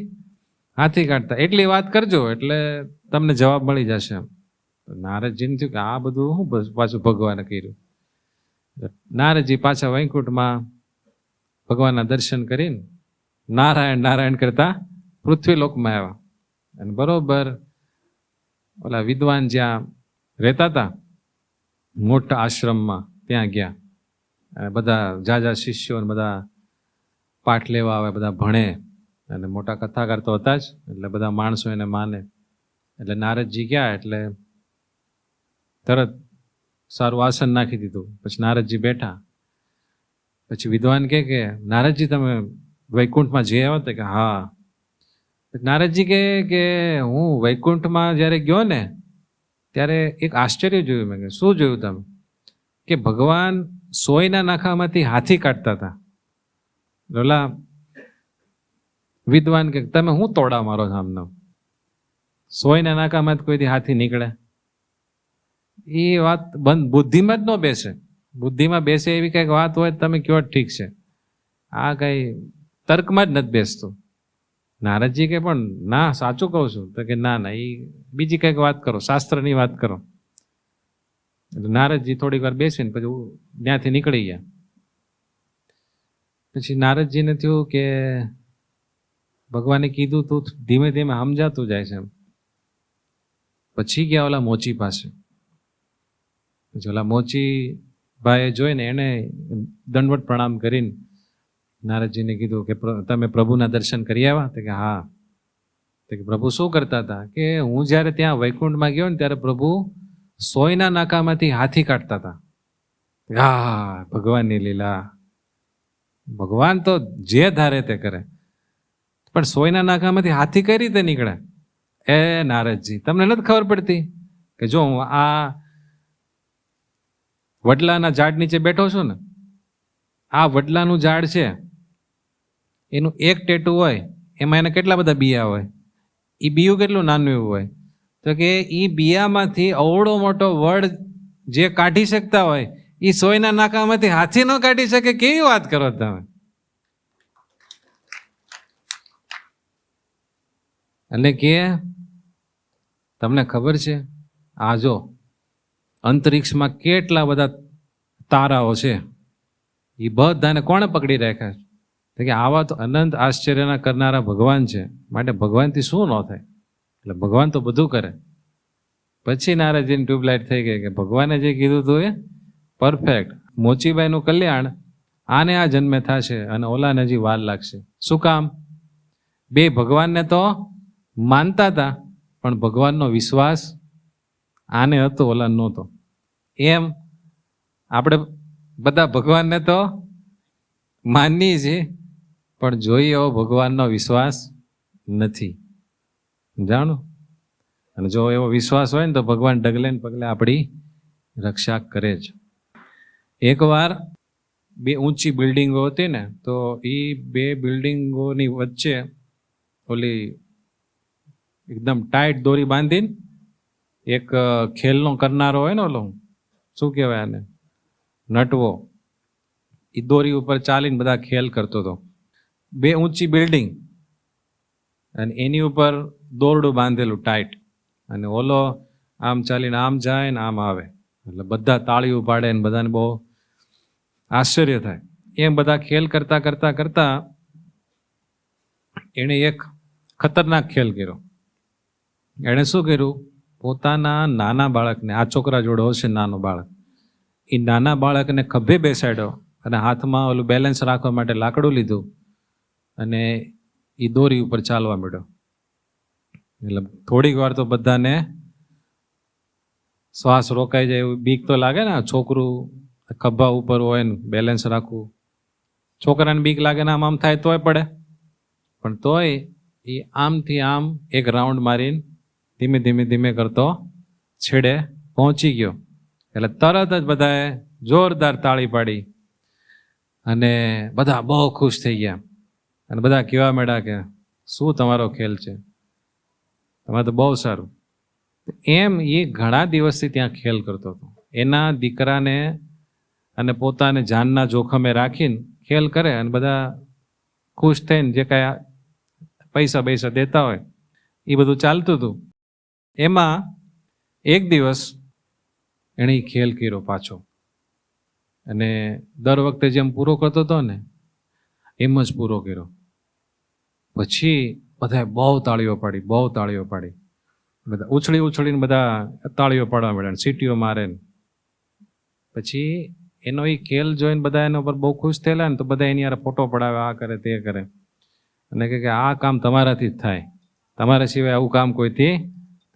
હાથી કાઢતા. એટલી વાત કરજો એટલે તમને જવાબ મળી જશે. નારદજીને થયું કે આ બધું શું પાછું ભગવાને કર્યું. નારદજી પાછા વૈકુંઠમાં ભગવાનના દર્શન કરીને નારાયણ નારાયણ કરતા પૃથ્વી લોકમાં આવ્યા. અને બરોબર ઓલા વિદ્વાન જ્યાં રહેતા હતા મોટા આશ્રમમાં, ત્યાં ગયા અને બધા જાજા શિષ્યો બધા પાઠ લેવા આવે, બધા ભણે અને મોટા કથાકાર તો હતા જ, એટલે બધા માણસો એને માને. એટલે નારદજી ગયા એટલે તરત સારું આસન નાખી દીધું. પછી નારદજી બેઠા. પછી વિદ્વાન કે નારદજી તમે વૈકુંઠમાં જઈ આવ્યા હતા? કે હા. નારદજી કે હું વૈકુંઠમાં જ્યારે ગયો ને ત્યારે એક આશ્ચર્ય જોયું. મેં કે શું જોયું તમે? કે ભગવાન સોયના નાખામાંથી હાથી કાઢતા હતા. ઓલા વિદ્વાન કે તમે હું તોડા મારો સામનો? સોયના નાકામાંથી કોઈથી હાથી નીકળે? એ વાત બંધ, બુદ્ધિમાં જ ન બેસે. બુદ્ધિમાં બેસે એવી કંઈક વાત હોય તમે કયો ઠીક છે, આ કઈ તર્કમાં જ નથી બેસતું. નારદજી કે પણ ના, સાચું કહું છું. તો કે ના ના, એ બીજી કંઈક વાત કરો, શાસ્ત્રની વાત કરો. એટલે નારદજી થોડીક વાર બેસીને પછી ત્યાંથી નીકળી ગયા. પછી નારદજીને થયું કે ભગવાને કીધું તું ધીમે ધીમે સમજાતું જાય છે. પછી ગયા ઓલા મોચી પાસે. પછી ઓલા મોચી ભાઈએ જોઈને એને દંડવત પ્રણામ કરીને નારદજીને કીધું કે તમે પ્રભુના દર્શન કરી આવ્યા? તો કે હા. તો કે પ્રભુ શું કરતા હતા? કે હું જ્યારે ત્યાં વૈકુંઠમાં ગયો ને ત્યારે પ્રભુ સોયના નાકામાંથી હાથી કાઢતા હતા. હા, ભગવાનની લીલા. ભગવાન તો જે ધારે તે કરે, પણ સોયના નાકામાંથી હાથી કઈ રીતે નીકળે? એ નારદજી, તમને નથી ખબર પડતી કે જો હું આ વડલાના ઝાડ નીચે બેઠો છું ને, આ વડલાનું ઝાડ છે, એનું એક ટેટું હોય એમાં એને કેટલા બધા બિયા હોય? એ બિયું કેટલું નાનું એવું હોય? તો કે એ બિયામાંથી અવળો મોટો વડ જે કાઢી શકતા હોય એ સોયના નાકામાંથી હાથી ન કાઢી શકે. કેવી વાત કરો તમે? એટલે કે તમને ખબર છે આ જો અંતરિક્ષમાં કેટલા બધા તારાઓ છે, એ બધાને કોણે પકડી રાખ્યા છે? કે આવા તો અનંત આશ્ચર્યના કરનારા ભગવાન છે, માટે ભગવાનથી શું ન થાય? એટલે ભગવાન તો બધું કરે. પછી નારદજીની ટ્યુબલાઇટ થઈ ગઈ કે ભગવાને જે કીધું હતું એ પરફેક્ટ. મોચીબાઈનું કલ્યાણ આને આ જન્મે થશે અને ઓલાને હજી વાર લાગશે. શું કામ? બે ભગવાનને તો માનતા હતા, પણ ભગવાનનો વિશ્વાસ આને હતો, ઓલા નહોતો. એમ આપણે બધા ભગવાનને તો માનીએ છીએ, પણ જોઈએ એવો ભગવાનનો વિશ્વાસ નથી. જાણો, અને જો એવો વિશ્વાસ હોય ને તો ભગવાન ડગલે ને પગલે આપણી રક્ષા કરે જ. એકવાર બે ઊંચી બિલ્ડિંગો હતી ને, તો એ બે બિલ્ડિંગોની વચ્ચે ઓલી એકદમ ટાઈટ દોરી બાંધીને એક ખેલનો કરનારો હોય ને, ઓલો શું કહેવાય આને, નટવો, એ દોરી ઉપર ચાલીને બધા ખેલ કરતો હતો. બે ઊંચી બિલ્ડિંગ અને એની ઉપર દોરડું બાંધેલું ટાઈટ, અને ઓલો આમ ચાલીને આમ જાય ને આમ આવે, એટલે બધા તાળીઓ પાડે ને બધાને બહુ આશ્ચર્ય થાય. એમ બધા ખેલ કરતા કરતા કરતા એણે એક ખતરનાક ખેલ કર્યો. એણે શું કર્યું? પોતાના નાના બાળકને, આ છોકરા જોડે હશે નાનો બાળક, એ નાના બાળકને ખભે બેસાડ્યો અને હાથમાં ઓલું બેલેન્સ રાખવા માટે લાકડું લીધું અને એ દોરી ઉપર ચાલવા માંડ્યો. એટલે થોડીક વાર તો બધાને શ્વાસ રોકાઈ જાય એવું બીક તો લાગે ને. છોકરું ખભા ઉપર હોય ને બેલેન્સ રાખવું, છોકરાને બીક લાગે ને, આમ આમ થાય તોય પડે, પણ તોય એ આમથી આમ એક રાઉન્ડ મારીને ધીમે ધીમે ધીમે કરતો છેડે પહોંચી ગયો. એટલે તરત જ બધાએ જોરદાર તાળી પાડી અને બધા બહુ ખુશ થઈ ગયા. અને બધા કહેવા માંડ્યા કે શું તમારો ખેલ છે, તમારે તો બહુ સારું. એમ એ ઘણા દિવસથી ત્યાં ખેલ કરતો હતો. એના દીકરાને અને પોતાને જાનના જોખમે રાખીને ખેલ કરે અને બધા ખુશ થઈને જે કાંઈ પૈસા દેતા હોય એ બધું ચાલતું હતું. એમાં એક દિવસ એણે ખેલ કર્યો પાછો, અને દર વખતે જેમ પૂરો કરતો હતો ને એમ જ પૂરો કર્યો. પછી બધાએ બહુ તાળીઓ પાડી. બધા ઉછળીને બધા તાળીઓ પાડવા માંડ્યા ને સીટીઓ મારે ને. પછી એનો એ ખેલ જોઈને બધા એના ઉપર બહુ ખુશ થયેલા ને, તો બધા એની યાર ફોટો પડાવે, આ કરે તે કરે, અને કહે કે આ કામ તમારાથી જ થાય, તમારા સિવાય આવું કામ કોઈથી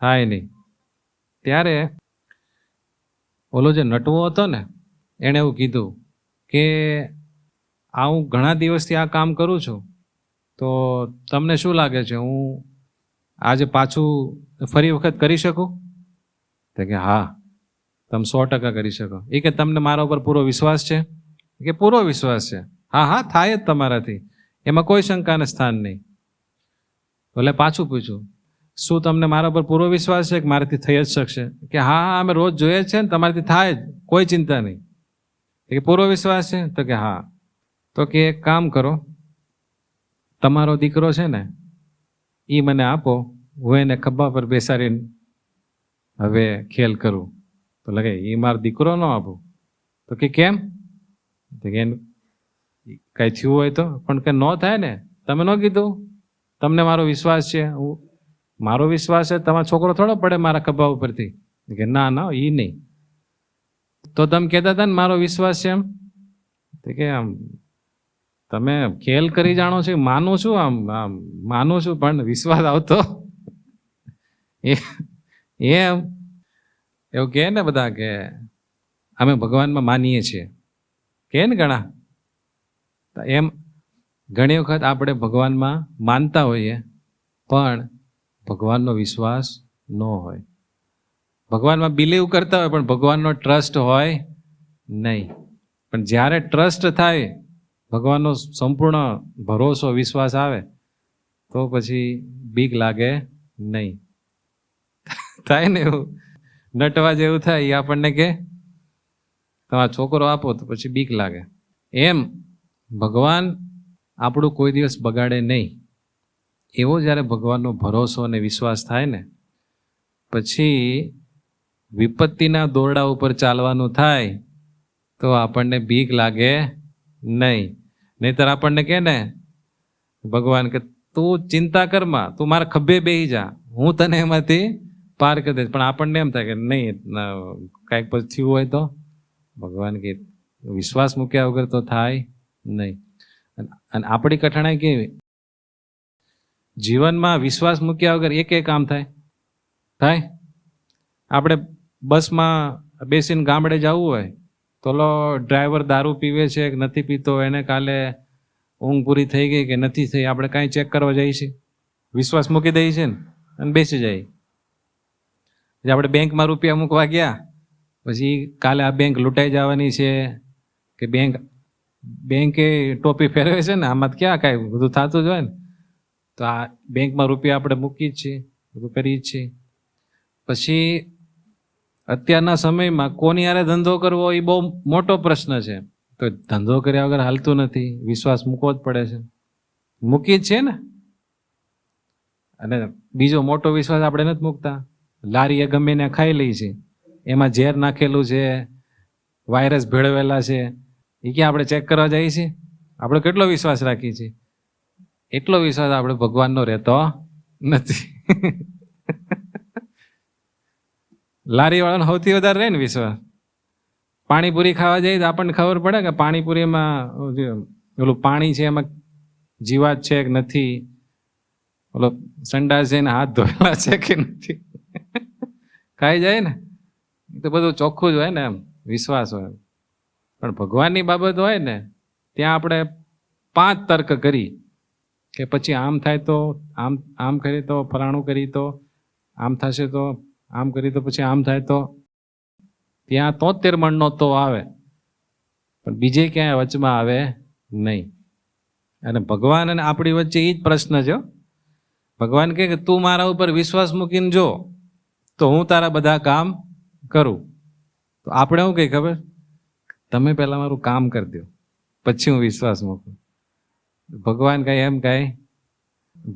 થાય નહીં. ત્યારે ઓલો જે નટવો હતો ને એણે એવું કીધું કે આ હું ઘણા દિવસથી આ કામ કરું છું, તો તમને શું લાગે છે, હું આજે પાછું ફરી વખત કરી શકું? તો કે હા, તમે 100% કરી શકો. એ કે તમને મારા ઉપર પૂરો વિશ્વાસ છે? કે પૂરો વિશ્વાસ છે. હા હા, થાય જ તમારાથી, એમાં કોઈ શંકાને સ્થાન નહીં. એટલે પાછું પૂછ્યું, શું તમને મારા પર પૂરો વિશ્વાસ છે કે મારાથી થઈ જ શકશે? કે હા હા, અમે રોજ જોઈએ જ છે ને, તમારાથી થાય જ, કોઈ ચિંતા નહીં. કે પૂરો વિશ્વાસ છે? તો કે હા. તો કે એક કામ કરો, તમારો દીકરો છે ને એ મને આપો, હું એને ખભા પર બેસાડીને હવે ખેલ કરું. તો લગે એ મારો દીકરો ન આપું. તો કે કેમ? તો કે કઈ થયું હોય તો. પણ કે ન થાય ને, તમે ન કીધું તમને મારો વિશ્વાસ છે? મારો વિશ્વાસ છે, તમારો છોકરો થોડો પડે મારા ખભા ઉપરથી. કે ના ના, એ નહીં. તો તમે કહેતા હતા ને મારો વિશ્વાસ છે એમ. તો કે આમ તમે ખેલ કરી જાણો છો, માનું છું, આમ માનું છું, પણ વિશ્વાસ આવતો એમ. એવું કહે ને બધા કે અમે ભગવાનમાં માનીએ છીએ, કહે ને ઘણા. એમ ઘણી વખત આપણે ભગવાનમાં માનતા હોઈએ પણ ભગવાનનો વિશ્વાસ ન હોય. ભગવાનમાં બિલીવ કરતા હોય પણ ભગવાનનો ટ્રસ્ટ હોય નહીં. પણ જ્યારે ટ્રસ્ટ થાય, ભગવાનનો સંપૂર્ણ ભરોસો વિશ્વાસ આવે, તો પછી બીક લાગે નહીં. થાય ને એવું નટવા જેવું થાય. એ આપણને કે તમારો છોકરો આપો, તો પછી બીક લાગે. એમ ભગવાન આપણું કોઈ દિવસ બગાડે નહીં. એવો જ્યારે ભગવાનનો ભરોસો અને વિશ્વાસ થાય ને, પછી વિપત્તિના દોરડા ઉપર ચાલવાનું થાય તો આપણને બીક લાગે નહીં. નહીતર આપણને કે ને ભગવાન કે તું ચિંતા કરમાં, તું મારા ખભે બેસી જા, હું તને એમાંથી પાર કરી દઈશ. પણ આપણને એમ થાય કે નહીં, કાંઈક પછી થયું હોય તો. ભગવાન કે વિશ્વાસ મૂક્યા વગર તો થાય નહીં. અને આપણી કઠણાઈ કેવી, જીવનમાં વિશ્વાસ મૂક્યા વગર એક કામ થાય. આપણે બસમાં બેસીને ગામડે જવું હોય તો લો ડ્રાઈવર દારૂ પીવે છે કે નથી પીતો, એને કાલે ઊંઘ પૂરી થઈ ગઈ કે નથી થઈ, આપણે કાંઈ ચેક કરવા જઈએ છીએ? વિશ્વાસ મૂકી દઈએ છીએ ને અને બેસી જઈએ. આપણે બેંકમાં રૂપિયા મૂકવા ગયા, પછી કાલે આ બેંક લૂંટાઈ જવાની છે કે બેંકે ટોપી ફેરવે છે ને, આમાં ક્યાં કાંઈ બધું થતું જ હોય ને. તો આ બેંકમાં રૂપિયા આપણે મૂકી જ છીએ, બધું કરીએ જ છીએ. પછી અત્યારના સમયમાં કોની હારે ધંધો કરવો એ બહુ મોટો પ્રશ્ન છે. તો ધંધો કર્યા વગર હાલતું નથી, વિશ્વાસ મૂકવો જ પડે છે. મૂકી જ છે ને. અને બીજો મોટો વિશ્વાસ આપણે નથી મૂકતા. લારીએ ગમે ને ખાઈ લઈ છે, એમાં ઝેર નાખેલું છે, વાયરસ ભેળવેલા છે, એ ક્યાં આપણે ચેક કરવા જઈએ છીએ? આપણે કેટલો વિશ્વાસ રાખીએ છીએ? એટલો વિશ્વાસ આપણે ભગવાનનો રહેતો નથી. લારી વાળાનો સૌથી વધારે રહે ને વિશ્વાસ. પાણીપુરી ખાવા જઈએ તો આપણને ખબર પડે કે પાણીપુરીમાં ઓલું પાણી છે એમાં જીવાત છે કે નથી, ઓલો સંડાસ છે ને હાથ ધોયેલા છે કે નથી. ખાઈ જાય ને તો બધું ચોખ્ખું જ હોય ને, એમ વિશ્વાસ હોય. પણ ભગવાનની બાબત હોય ને ત્યાં આપણે 5 તર્ક કરી કે પછી આમ થાય તો આમ કરી તો ફલાણું કરી તો આમ થશે, તો આમ કરી તો પછી આમ થાય તો. ત્યાં 73 મણનો તો આવે, પણ બીજે ક્યાંય વચમાં આવે નહીં. અને ભગવાન અને આપણી વચ્ચે એ જ પ્રશ્ન છે. ભગવાન કહે કે તું મારા ઉપર વિશ્વાસ મૂકીને જો તો હું તારા બધા કામ કરું. તો આપણે શું કહી ખબર, તમે પહેલા મારું કામ કરી દો પછી હું વિશ્વાસ મૂકું. ભગવાન કાંઈ એમ કાંઈ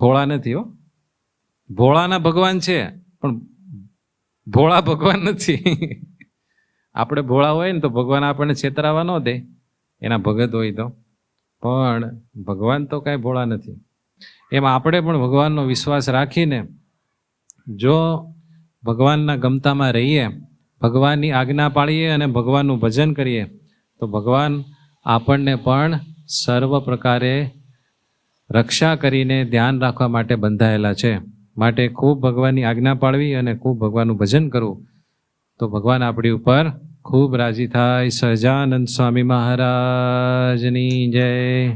ભોળા નથી હો. ભોળાના ભગવાન છે પણ ભોળા ભગવાન નથી. આપણે ભોળા હોય ને તો ભગવાન આપણને છેતરાવા ન દે, એના ભગત હોય તો. પણ ભગવાન તો કાંઈ ભોળા નથી. એમ આપણે પણ ભગવાનનો વિશ્વાસ રાખીને જો ભગવાનના ગમતામાં રહીએ, ભગવાનની આજ્ઞા પાળીએ અને ભગવાનનું ભજન કરીએ તો ભગવાન આપણને પણ સર્વ પ્રકારે રક્ષા કરીને ધ્યાન રાખવા માટે બંધાયેલા છે. માટે ખૂબ ભગવાનની આજ્ઞા પાળવી અને ખૂબ ભગવાનનું ભજન કરવું તો ભગવાન આપણી ઉપર ખૂબ રાજી થાય. સહજાનંદ સ્વામી મહારાજની જય.